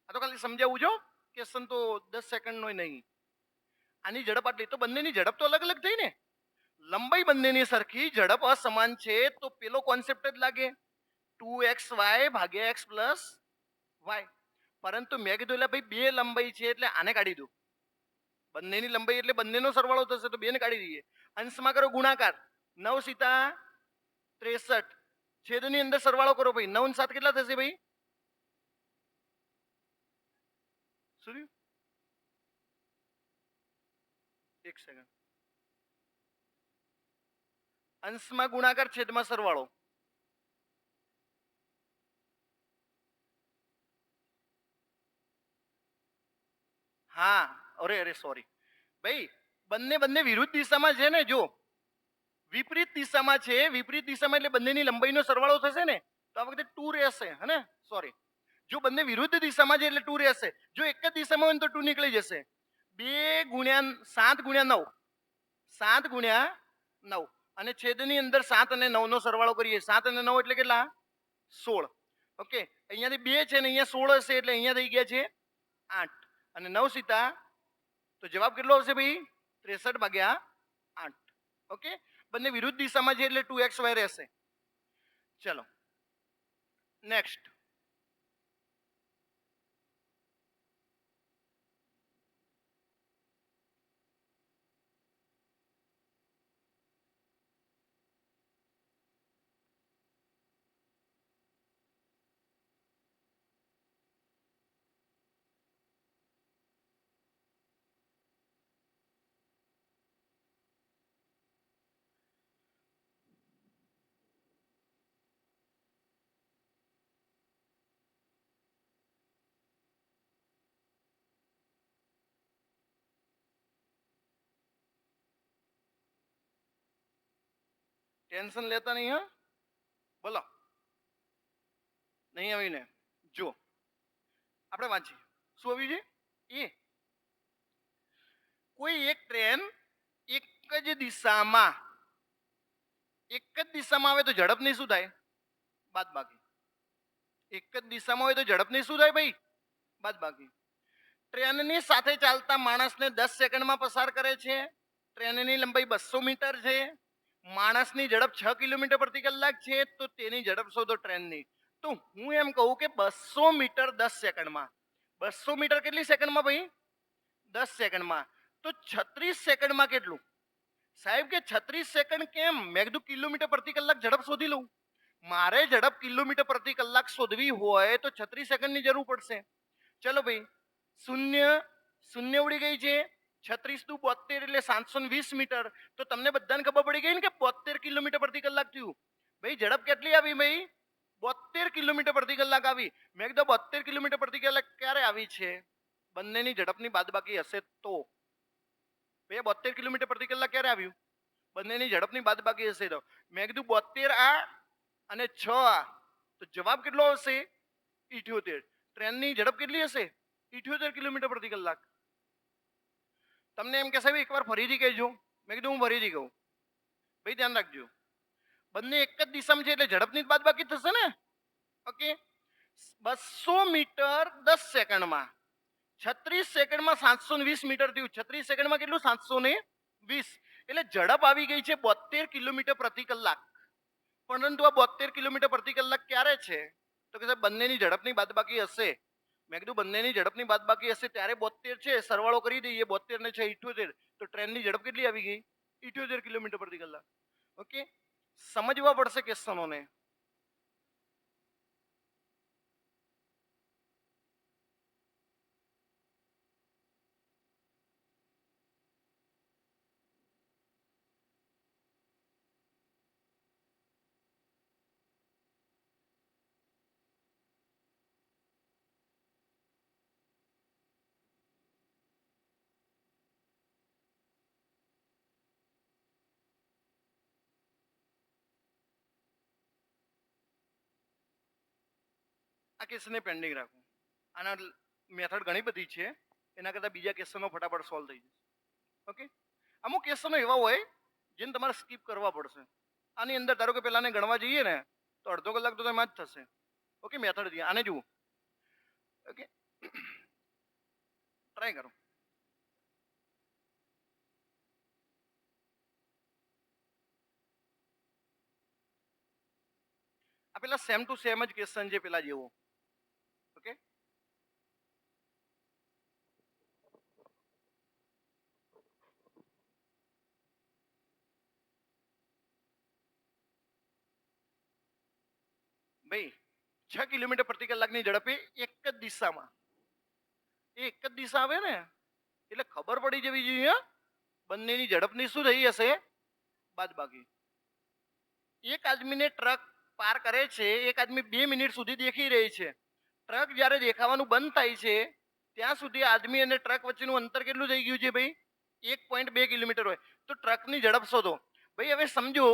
આ તો ખાલી સમજાવું છો, ક્વેશ્ચન તો 10 સેકન્ડનો નહીં. આની ઝડપ આટલી તો બંનેની ઝડપ તો અલગ અલગ થઈ ને. લંબાઈ બંનેની સરખી, ઝડપ અસમાન છે તો પેલો કોન્સેપ્ટ જ લાગે 2xy ભાગ્યા x પ્લસ વાય. પરંતુ મેં કીધું એટલે ભાઈ બે લંબાઈ છે એટલે આને કાઢી દો. બંનેની લંબાઈ એટલે બંનેનો સરવાળો થશે તો બેને કાઢી દઈએ. અંશમાં કરો ગુણાકાર 9 સીતા 63, છેદની અંદર સરવાળો કરો ભાઈ 9 7 કેટલા થશે ભાઈ? શું થયું? એક સેકન્ડ. અંશમાં ગુણાકાર છેદમાં સરવાળો. હા અરે સોરી ભાઈ, બંને બંને વિરુદ્ધ દિશામાં છે ને. જો વિપરીત દિશામાં છે, વિપરીત દિશામાં એટલે બંનેની લંબાઈનો સરવાળો થશે ને, તો આ વખતે 2 રહેશે. હે સોરી, જો બંને વિરુદ્ધ દિશામાં છે એટલે 2 રહેશે. જો એક જ દિશામાં હોય તો 2 નીકળી જશે. 2 ગુણ્યા 7 ગુણ્યા 9, 7 ગુણ્યા 9 અને છેદની અંદર 7 અને 9 નો સરવાળો કરીએ. 7 અને 9 એટલે કેટલા? 16. ઓકે, અહીંયાથી 2 છે ને અહીંયા 16 હશે એટલે અહીંયા થઈ ગયા છે 8 અને 9 સીતા. તો જવાબ કેટલો આવશે ભાઈ? 63 ભાગ્યા 8. ઓકે, બંને વિરુદ્ધ દિશામાં છે એટલે 2xy રહેશે. ચલો નેક્સ્ટ. ટેન્શન લેતા નહીં. હા બોલો, નહીં આવીને જો આપણે વાંચીએ શું આવ્યું છે. કોઈ એક ટ્રેન એક જ દિશામાં આવે તો ઝડપની શું થાય? બાદબાકી. એક જ દિશામાં હોય તો ઝડપની શું થાય ભાઈ? બાદબાકી. ટ્રેનની સાથે ચાલતા માણસને 10 સેકન્ડમાં પસાર કરે છે. ટ્રેનની લંબાઈ 200 મીટર છે. માણસની ઝડપ 6 કિલોમીટર પ્રતિ કલાક છે. તો તેની ઝડપ શોધો ટ્રેનની. તો હું એમ કહું કે 200 મીટર 10 સેકન્ડમાં. 200 મીટર કેટલી સેકન્ડમાં ભાઈ? 10 સેકન્ડમાં. તો 36 સેકન્ડમાં કેટલું? સાહેબ કે 36 સેકન્ડ કેમ? મેં કીધું કિલોમીટર પ્રતિ કલાક ઝડપ શોધી લઉં. મારે ઝડપ કિલોમીટર પ્રતિ કલાક શોધવી હોય તો 36 સેકન્ડની જરૂર પડશે. ચલો ભાઈ, શૂન્ય શૂન્ય ઉડી ગઈ છે. 36 દુ 72 એટલે 720 મીટર. તો તમને બધાને ખબર પડી ગઈ ને કે 72 કિલોમીટર પ્રતિ કલાક થયું. ભાઈ ઝડપ કેટલી આવી ભાઈ? 72 કિલોમીટર પ્રતિ કલાક આવી. મેં કીધું 72 કિલોમીટર પ્રતિ કલાક ક્યારે આવી છે? બંનેની ઝડપની બાદબાકી હશે તો. ભાઈ 72 કિલોમીટર પ્રતિ કલાક ક્યારે આવ્યું? બંનેની ઝડપની બાદબાકી હશે તો. મેં કીધું 72 આ અને 6 આ. તો જવાબ કેટલો આવશે? 78. ટ્રેનની ઝડપ કેટલી હશે? 78 કિલોમીટર પ્રતિ કલાક. તમને એમ કે સાહેબ એકવાર ફરીથી કહેજો. મેં કીધું હું ફરીથી કહું. ભાઈ ધ્યાન રાખજો, બંને એક જ દિશામાં છે એટલે ઝડપની બાદબાકી થશે ને. ઓકે, 200 મીટર 10 સેકન્ડમાં 36 સેકન્ડમાં 720 મીટર થયું. 36 સેકન્ડમાં કેટલું? 720. એટલે ઝડપ આવી ગઈ છે 72 કિલોમીટર પ્રતિ કલાક. પરંતુ આ 72 કિલોમીટર પ્રતિ કલાક ક્યારે છે? તો કે સાહેબ બંનેની ઝડપની બાદબાકી હશે. મેં કીધું બંનેની ઝડપની બાદબાકી હશે ત્યારે 72 છે. સરવાળો કરી દઈએ 72 ને 6 78. તો ટ્રેનની ઝડપ કેટલી આવી ગઈ? 78 કિલોમીટર પ્રતિ કલાક. ઓકે, સમજવા પડશે ક્વેશ્ચનોને. આ ક્વેશ્ચનને પેન્ડિંગ રાખો. આના મેથડ ઘણી બધી છે, એના કરતાં બીજા ક્વેશ્ચનો ફટાફટ સોલ્વ થઈ જશે. ઓકે, અમુક ક્વેશ્ચનો એવા હોય જેને તમારે સ્કીપ કરવા પડશે. આની અંદર ધારો કે પહેલાને ગણવા જઈએ ને તો અડધો કલાક તો એમાં જ થશે. ઓકે, મેથડ આને જુઓ. ઓકે, ટ્રાય કરો. આ પેલા સેમ ટુ સેમ જ ક્વેશ્ચન છે પેલા જેવો. ઓકે, ભાઈ 6 કિલોમીટર પ્રતિ કલાકની ઝડપે એક જ દિશામાં, એક જ દિશા આવે ને એટલે ખબર પડી જવી જોઈએ બંનેની ઝડપની શું થઈ હશે, બાદબાકી. એક આદમીને ટ્રક પાર કરે છે, એક આદમી 2 મિનિટ સુધી દેખી રહી છે. ટ્રક જ્યારે દેખાવાનું બંધ થાય છે ત્યાં સુધી આદમી અને ટ્રક વચ્ચેનું અંતર કેટલું થઈ ગયું છે ભાઈ? 1.2 કિલોમીટર હોય તો ટ્રકની ઝડપ શોધો. ભાઈ હવે સમજો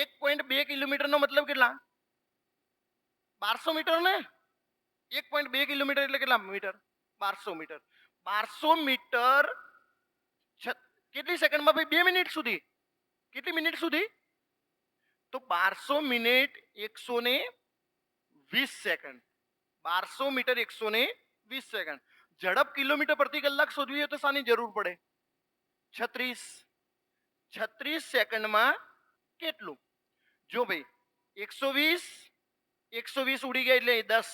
1.2 કિલોમીટરનો મતલબ કેટલા? 1200 મીટર ને. 1.2 કિલોમીટર એટલે કેટલા મીટર? 1200 મીટર. 1200 મીટર કેટલી સેકન્ડમાં ભાઈ? 2 મિનિટ સુધી. કેટલી મિનિટ સુધી? તો 1200 મિનિટ 120 સેકન્ડ. 1200 metre 120 second. ઝડપ કિલોમીટર પ્રતિ કલાક શોધવી હોય તો શાની જરૂર પડે? 36 સેકન્ડમાં કેટલું? જો ભાઈ 120 ઉડી ગયા એટલે 10.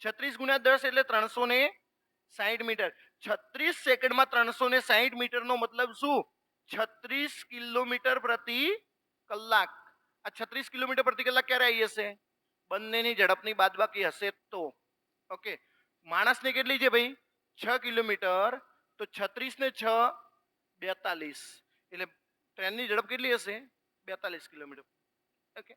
36 ગુણ્યા 10 એટલે 360 મીટર. 36 સેકન્ડમાં 360 મીટરનો મતલબ શું? 36 કિલોમીટર પ્રતિ કલાક. આ 36 કિલોમીટર પ્રતિ કલાક ક્યારે આવી હશે? બંનેની ઝડપની બાદબાકી હશે તો. ઓકે, માણસને કેટલી છે ભાઈ? 6 કિલોમીટર. તો 36 ને 6 42 એટલે ટ્રેનની ઝડપ કેટલી હશે? 42 કિલોમીટર. ઓકે,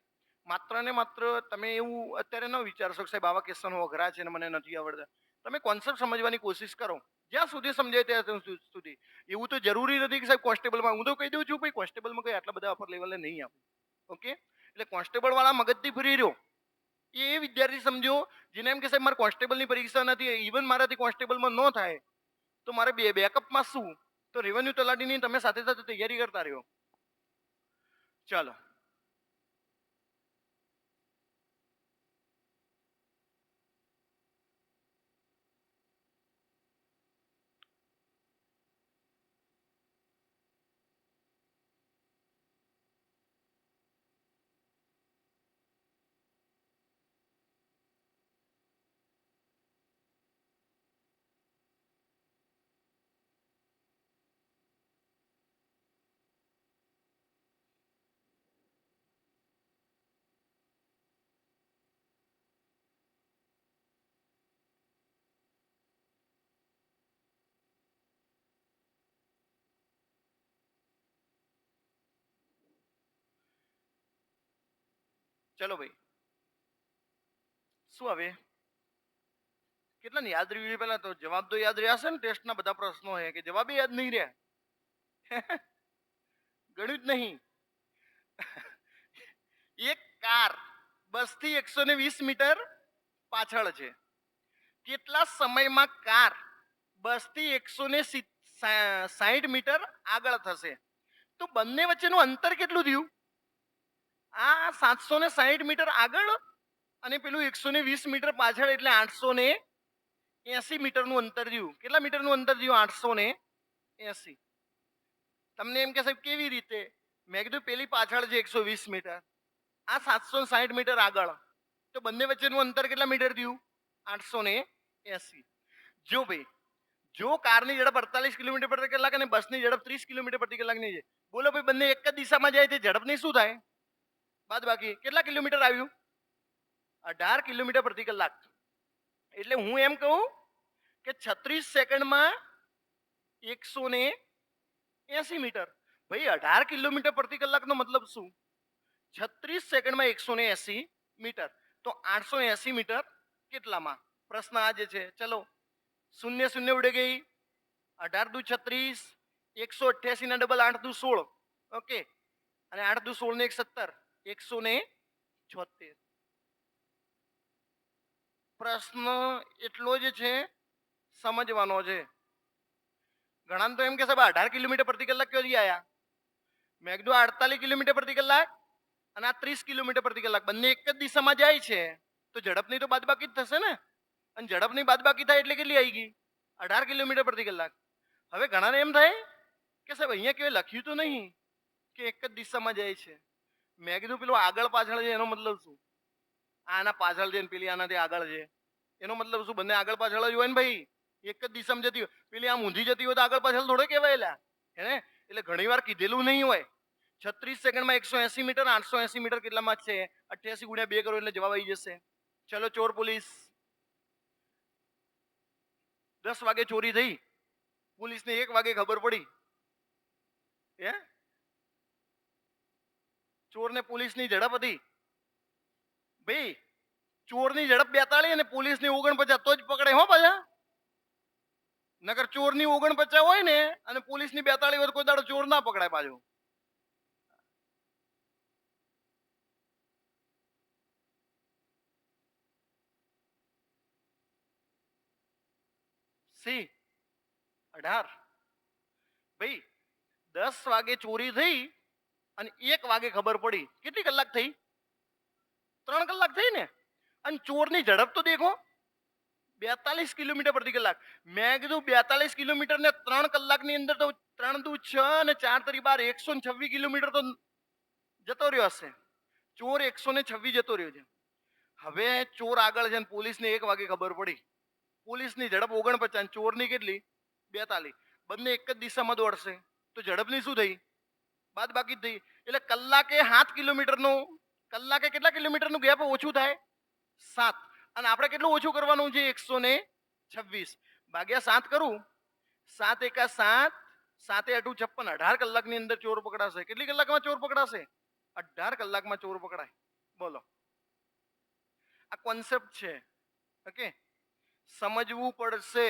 માત્ર ને માત્ર તમે એવું અત્યારે ન વિચારશો કે સાહેબ આવા ક્વેશ્ચનો અઘરા છે ને મને નથી આવડતા. તમે કોન્સેપ્ટ સમજવાની કોશિશ કરો જ્યાં સુધી સમજાય ત્યાં સુધી. એવું તો જરૂરી નથી કે સાહેબ કોન્સ્ટેબલમાં, હું તો કહી દઉં છું ભાઈ કોન્સ્ટેબલમાં કોઈ આટલા બધા અપર લેવલે નહીં આપે. ઓકે, એટલે કોન્સ્ટેબલ વાળા મગજથી ફરી રહ્યો એ વિદ્યાર્થી સમજો જેને એમ કે સાહેબ મારે કોન્સ્ટેબલની પરીક્ષા નથી, ઇવન મારાથી કોન્સ્ટેબલમાં ન થાય તો મારે બેકઅપમાં શું? તો રેવન્યુ તલાટીની તમે સાથે સાથે તૈયારી કરતા રહ્યો. ચાલો, ચલો ભાઈ શું હવે કેટલાને યાદ રહ્યું? પહેલા તો જવાબ તો યાદ રહ્યા હશે ને? ટેસ્ટના બધા પ્રશ્નો છે કે જવાબ યાદ નહીં રહ્યા? ગણ્યું જ નહીં. એક કાર 10 થી 120 મીટર પાછળ છે. કેટલા સમયમાં કાર 10 થી 160 મીટર આગળ થશે? તો બંને વચ્ચેનું અંતર કેટલું થયું? આ 760 મીટર આગળ અને પેલું 120 મીટર પાછળ એટલે 880 મીટરનું અંતર થયું. કેટલા મીટરનું અંતર થયું? 880. તમને એમ કે સાહેબ કેવી રીતે? મેં કીધું પેલી પાછળ છે 120 મીટર, આ 760 મીટર આગળ, તો બંને વચ્ચેનું અંતર કેટલા મીટર થયું? 880. જો ભાઈ જો કારની ઝડપ 48 કિલોમીટર પ્રતિ કલાક અને બસની ઝડપ 30 કિલોમીટર પ્રતિ કલાકની છે, બોલો ભાઈ બંને એક જ દિશામાં જાય તે ઝડપની શું થાય? બાદબાકી. કેટલા કિલોમીટર આવ્યું? 18 કિલોમીટર પ્રતિ કલાક. એટલે હું એમ કહું કે 36 સેકન્ડમાં 180 મીટર. ભાઈ 18 કિલોમીટર પ્રતિ કલાકનો મતલબ શું? 36 સેકન્ડમાં 180 મીટર. તો 880 મીટર કેટલામાં? પ્રશ્ન આ જે છે. ચલો, શૂન્ય શૂન્ય ઉડે ગઈ. 18 દુ 36, 188 ના ડબલ 8 દુ 16. ઓકે, અને 8 દુ 16 ને 1 17, 176. પ્રશ્ન એટલો જ છે, સમજવાનો છે. ઘણા તો એમ કે સાહેબ 18 કિલોમીટર પ્રતિ કલાક ક્યાંથી આયા? મેં કીધું 48 કિલોમીટર પ્રતિ કલાક અને આ 30 કિલોમીટર પ્રતિ કલાક બંને એક જ દિશામાં જાય છે, તો ઝડપની તો બાદબાકી જ થશે ને. અને ઝડપની બાદબાકી થાય એટલે કેટલી આવી ગઈ? 18 કિલોમીટર પ્રતિ કલાક. હવે ઘણાને એમ થાય કે સાહેબ અહીંયા કેવું લખ્યું તો નહીં કે એક જ દિશામાં જાય છે. મેં કીધું પેલું આગળ પાછળ છે એનો મતલબ શું? આના પાછળ છે ને પેલી આનાથી આગળ છે, એનો મતલબ શું? બંને આગળ પાછળ જ હોય ને ભાઈ. એક જ દિશામાં જતી હોય, પેલી આમ ઊંધી જતી હોય તો આગળ પાછળ થોડે કહેવાયેલા હે. એટલે ઘણી વાર કીધેલું નહીં હોય. 36 સેકન્ડમાં 180 મીટર, 880 મીટર કેટલામાં છે? 88 ગુણ્યા 2 કરો એટલે જવાબ આવી જશે. ચલો ચોર પોલીસ. 10 વાગે ચોરી થઈ, પોલીસને 1 વાગે ખબર પડી, હે ચોરને પોલીસની ઝડપ હતી. ભાઈ ચોરની ઝડપ 42 અને પોલીસની 49 તો જ પકડે હો પાછા. નકર ચોરની 49 હોય ને અને પોલીસની 42 હોય, કોઈ દાડો ચોર ના પકડાય પાછો. સી 18. ભાઈ 10 વાગે ચોરી થઈ અને 1 વાગે ખબર પડી, કેટલી કલાક થઈ? 3 કલાક થઈ ને. અને ચોરની ઝડપ તો દેખો, 42 કિલોમીટર પ્રતિ કલાક. મેં કીધું 42 કિલોમીટર ને 3 કલાકની અંદર તો 3 દુ 6 અને 4 તરી 12, 126 કિલોમીટર તો જતો રહ્યો હશે. ચોર 126 જતો રહ્યો છે. હવે ચોર આગળ છે ને પોલીસને 1 વાગે ખબર પડી. પોલીસની ઝડપ 49, ચોરની કેટલી? 42. બંને એક જ દિશામાં દોડશે તો ઝડપની શું થઈ? બાદ બાકી થઈ. એટલે કલાકે 7 કિલોમીટરનું, કલાકે કેટલા કિલોમીટરનું ગેપ ઓછું થાય? 7. અને આપણે કેટલું ઓછું કરવાનું છે? 126 ભાગ્યા 7 કરું, 7 એકા 7, 7 8 56, 18 કલાકની અંદર ચોર પકડાશે. કેટલી કલાકમાં ચોર પકડાશે? 18 કલાકમાં ચોર પકડાય. બોલો, આ કોન્સેપ્ટ છે. ઓકે, સમજવું પડશે.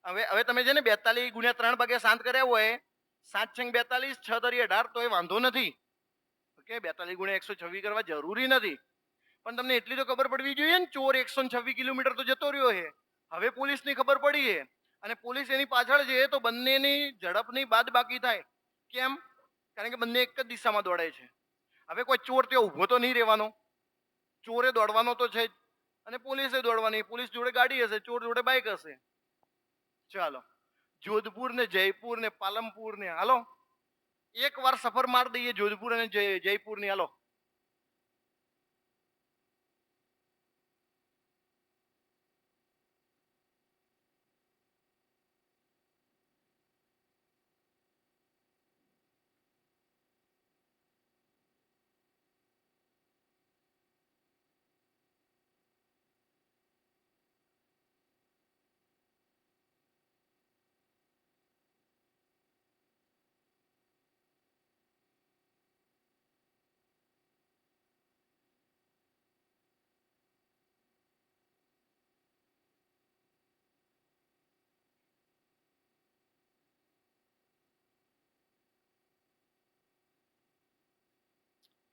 હવે તમે છે ને 42 ગુણ્યા 3 ભાગ્યા 7 કર્યા હોય, 7 છંગ 42, 6 તરી 18, તો એ વાંધો નથી. ઓકે, 42 ગુણ્યા 126 કરવા જરૂરી નથી, પણ તમને એટલી તો ખબર પડવી જોઈએ ને, ચોર 126 કિલોમીટર તો જતો રહ્યો છે. હવે પોલીસની ખબર પડી છે અને પોલીસ એની પાછળ છે, તો બંનેની ઝડપની બાદ બાકી થાય. કેમ? કારણ કે બંને એક જ દિશામાં દોડે છે. હવે કોઈ ચોર ત્યાં ઊભો તો નહીં રહેવાનો, ચોરે દોડવાનો તો છે જ, અને પોલીસે દોડવાની. પોલીસ જોડે ગાડી હશે, ચોર જોડે બાઇક હશે. ચાલો, જોધપુર ને જયપુર ને પાલનપુર ને, હાલો એક વાર સફર માર દઈએ જોધપુર અને જયપુર ની. હાલો,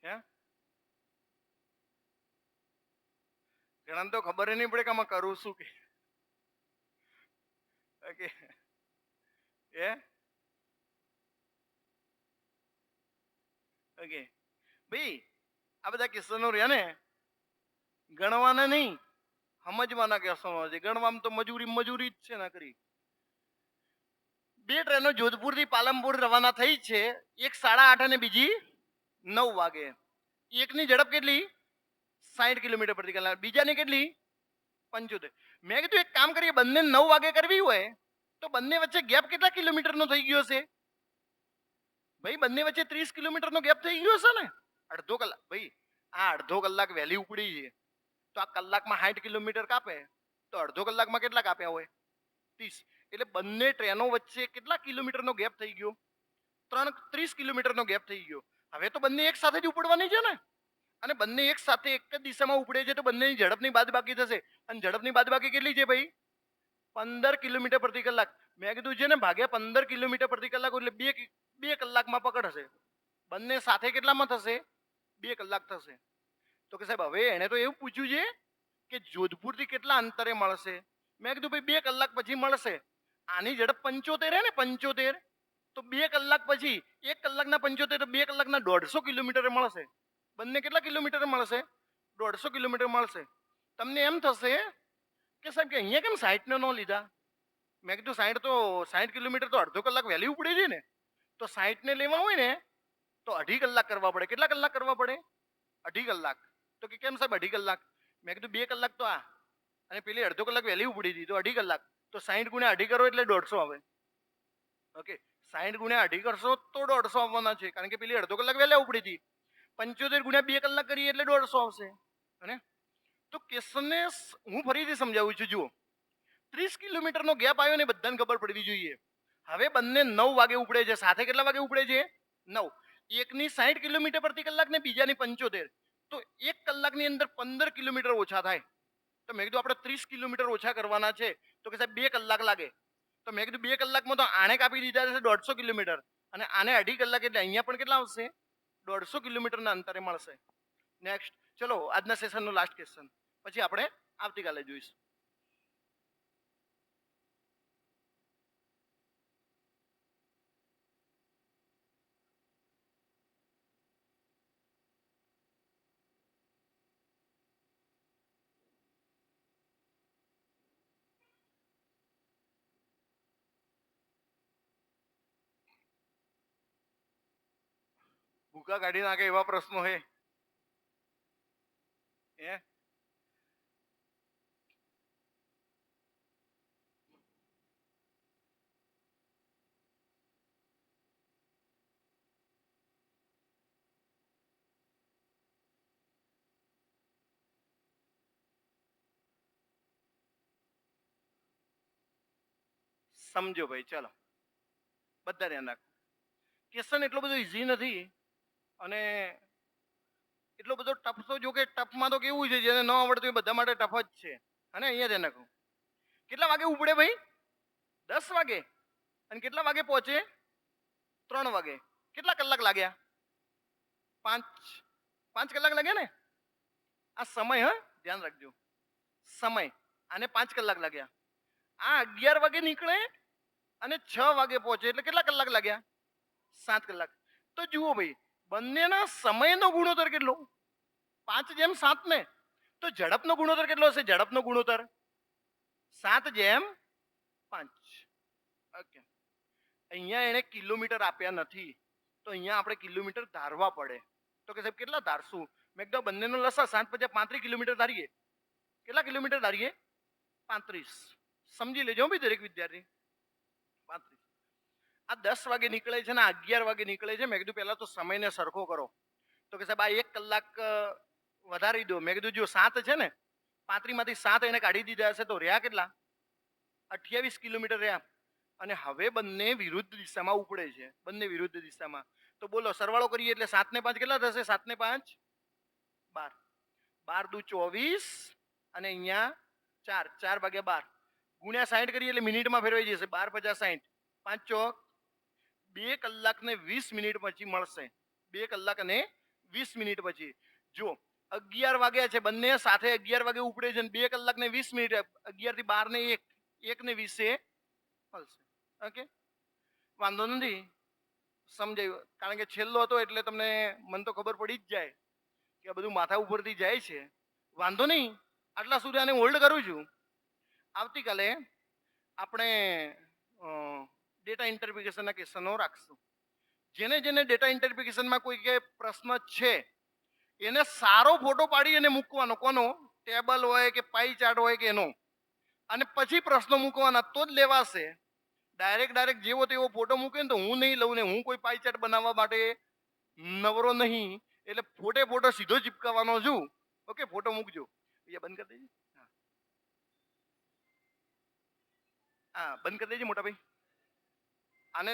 હે ઘણા તો ખબર નહીં પડે કે આમાં કરું શું કે. ઓકે, હે ઓકે ભાઈ, આ બધા કિસ્સાનો રહ્યા ને, ગણવાના નહીં, સમજવાના કિસ્સાનો છે. ગણવામાં તો મજૂરી મજૂરી જ છે. ના કરી 2 ટ્રેનો જોધપુર થી પાલનપુર રવાના થઈ છે. એક 8:30 અને બીજી 9 વાગે. એકની ઝડપ કેટલી? 60 કિલોમીટર પ્રતિ કલાક. બીજાની કેટલી? 75. મેં કીધું એક કામ કરીએ, બંને 9 વાગે કરવી હોય તો બંને વચ્ચે ગેપ કેટલા કિલોમીટરનો થઈ ગયો છે? ભાઈ બંને વચ્ચે 30 કિલોમીટરનો ગેપ થઈ ગયો છે ને. અડધો કલાક. ભાઈ આ અડધો કલાક વહેલી ઉપડી છે, તો આ કલાકમાં 60 કિલોમીટર કાપે, તો અડધો કલાકમાં કેટલા કાપ્યા હોય? 30. એટલે બંને ટ્રેનો વચ્ચે કેટલા કિલોમીટરનો ગેપ થઈ ગયો? 30 કિલોમીટરનો ગેપ થઈ ગયો. હવે તો બંને એક સાથે જ ઉપડવાની છે ને, અને બંને એક સાથે એક જ દિશામાં ઉપડે છે, તો બંનેની ઝડપની બાદબાકી થશે. અને ઝડપની બાદબાકી કેટલી છે ભાઈ? 15 કિલોમીટર પ્રતિ કલાક. મેં કીધું છે ને, ભાગ્યા 15 કિલોમીટર પ્રતિ કલાક એટલે 2 કલાકમાં પકડશે. બંને સાથે કેટલામાં થશે? 2 કલાક થશે. તો કે સાહેબ હવે એને તો એવું પૂછ્યું છે કે જોધપુરથી કેટલા અંતરે મળશે? મેં કીધું ભાઈ 2 કલાક પછી મળશે. આની ઝડપ 75 ને 75, તો 2 કલાક પછી 1 કલાકના 75 તો 2 કલાકના 150 કિલોમીટર મળશે. બંને કેટલા કિલોમીટર મળશે? 150 કિલોમીટર મળશે. તમને એમ થશે કે સાહેબ કે અહીંયા કેમ 60 નો લીધા? મેં કીધું 60 કિલોમીટર તો અડધો કલાક વહેલી ઉપડે છે ને, તો 60 ને લેવા હોય ને તો 2.5 કલાક કરવા પડે. કેટલા કલાક કરવા પડે? 2.5 કલાક. તો કે કેમ સાહેબ 2.5 કલાક? મેં કીધું 2 કલાક તો આ અને પેલી અડધો કલાક વહેલી ઉપડી હતી તો 2.5 કલાક. તો 60 ગુણ્યા 2.5 કરો એટલે 150 આવે. ઓકે, 60 ગુણ્યા 2.5 કરશો તો 150 આવવાના છે, કારણ કે પેલી અડધો કલાક વહેલા ઉપડી હતી. 75 ગુણ્યા 2 કલાક કરીએ એટલે 150 આવશે. અને તો ક્વેશ્ચનને હું ફરીથી સમજાવું છું. જુઓ, 30 કિલોમીટરનો ગેપ આવ્યો ને બધાને ખબર પડવી જોઈએ. હવે બંને 9 વાગે ઉપડે છે. સાથે કેટલા વાગે ઉપડે છે? 9. એકની 60 કિલોમીટર પ્રતિ કલાક ને બીજાની 75, તો 1 કલાકની અંદર 15 કિલોમીટર ઓછા થાય. તો મેં કીધું આપણે 30 કિલોમીટર ઓછા કરવાના છે, તો કે સાહેબ 2 કલાક લાગે. તો મેં કીધું 2 કલાકમાં તો આને કાપી દીધા છે 150 કિલોમીટર, અને આને 2.5 કલાક એટલે અહીંયા પણ કેટલા આવશે? 150 કિલોમીટરના અંતરે મળશે. નેક્સ્ટ, ચલો આજના સેશનનો લાસ્ટ ક્વેશ્ચન, પછી આપણે આવતીકાલે જોઈશું. ભૂકા કાઢી નાખે એવા પ્રશ્નો હે. સમજો ભાઈ, ચાલો બધા ધ્યાન રાખો. ક્વેશ્ચન એટલો બધો ઈઝી નથી અને એટલો બધો ટફ તો, જો કે ટફમાં તો કેવું છે, જેને ન આવડતું એ બધા માટે ટફ જ છે. અને અહીંયા ધ્યાન રાખો, કેટલા વાગે ઉપડે ભાઈ? 10 વાગે. અને કેટલા વાગે પહોંચે? 3 વાગે. કેટલા કલાક લાગ્યા? 5 કલાક લાગ્યા ને? આ સમય, ધ્યાન રાખજો, સમય. આને 5 કલાક લાગ્યા. આ 11 વાગે નીકળે અને 6 વાગે પહોંચે એટલે કેટલા કલાક લાગ્યા? 7 કલાક. તો જુઓ ભાઈ, બંનેના સમયનો ગુણોત્તર કેટલો? 5:7 ને. તો ઝડપનો ગુણોત્તર કેટલો હશે? ઝડપનો ગુણોત્તર 7:5. ઓકે, અહીંયા એને કિલોમીટર આપ્યા નથી, તો અહીંયા આપણે કિલોમીટર ધારવા પડે. તો કે સાહેબ કેટલા ધારશું? મેં કીધું બંનેનો લસા 7×5 = 35 કિલોમીટર ધારીએ. કેટલા કિલોમીટર ધારીએ? 35. સમજી લેજો ભાઈ દરેક વિદ્યાર્થી. 35. આ 10 વાગે નીકળે છે ને આ 11 વાગે નીકળે છે. મેં કીધું પહેલા તો સમયને સરખો કરો. તો કે સાહેબ આ 1 કલાક વધારી દો. મેં કીધું જો 7 છે ને, 35 માંથી 7 એને કાઢી દીધા હશે તો રહ્યા કેટલા? 28 કિલોમીટર રહ્યા. અને હવે બંને વિરુદ્ધ દિશામાં ઉપડે છે, બંને વિરુદ્ધ દિશામાં. તો બોલો, સરવાળો કરીએ એટલે 7 ને 5 કેટલા થશે? 7 ને 5 12. 12 × 2 = 24 અને અહીંયા 4, 4/12 ગુણ્યા 60 કરીએ એટલે મિનિટમાં ફેરવાઈ જશે. 12 × 50 = 60. 5 ચોક 2 કલાક ને 20 મિનિટ પછી મળશે. 2 કલાક અને 20 મિનિટ પછી. જો 11 વાગ્યા છે, બંને સાથે 11 વાગે ઉપડે છે, 2 કલાક ને 20 મિનિટ, 11 થી 12 ને 1, 1 ને 20 મળશે. ઓકે, વાંધો નથી, સમજાયું. કારણ કે છેલ્લો હતો એટલે તમને મને તો ખબર પડી જ જાય કે આ બધું માથા ઉપરથી જાય છે. વાંધો નહીં, આટલા સુધી આને હોલ્ડ કરું છું. આવતીકાલે આપણે ડેટા ઇન્ટરપ્રિટેશનના ક્વેશ્ચનો રાખશું. જેને જેને ડેટા ઇન્ટરપ્રિટેશનમાં કોઈ કે પ્રશ્ન છે એને સારો ફોટો પાડી અને મૂકવાનો. કોનો? ટેબલ હોય કે પાઈ ચાર્ટ હોય કે એનો. અને પછી પ્રશ્નો મૂકવાના, તો જ લેવાશે. ડાયરેક્ટ જેવો તેવો ફોટો મૂકે ને તો હું નહીં લઉં ને. હું કોઈ પાઈ ચાર્ટ બનાવવા માટે નવરો નહીં, એટલે ફોટો સીધો ચીપકાવવાનો છું. ઓકે, ફોટો મૂકજો. બંધ કરી દેજે. હા, બંધ કરી દેજે મોટા ભાઈ આને.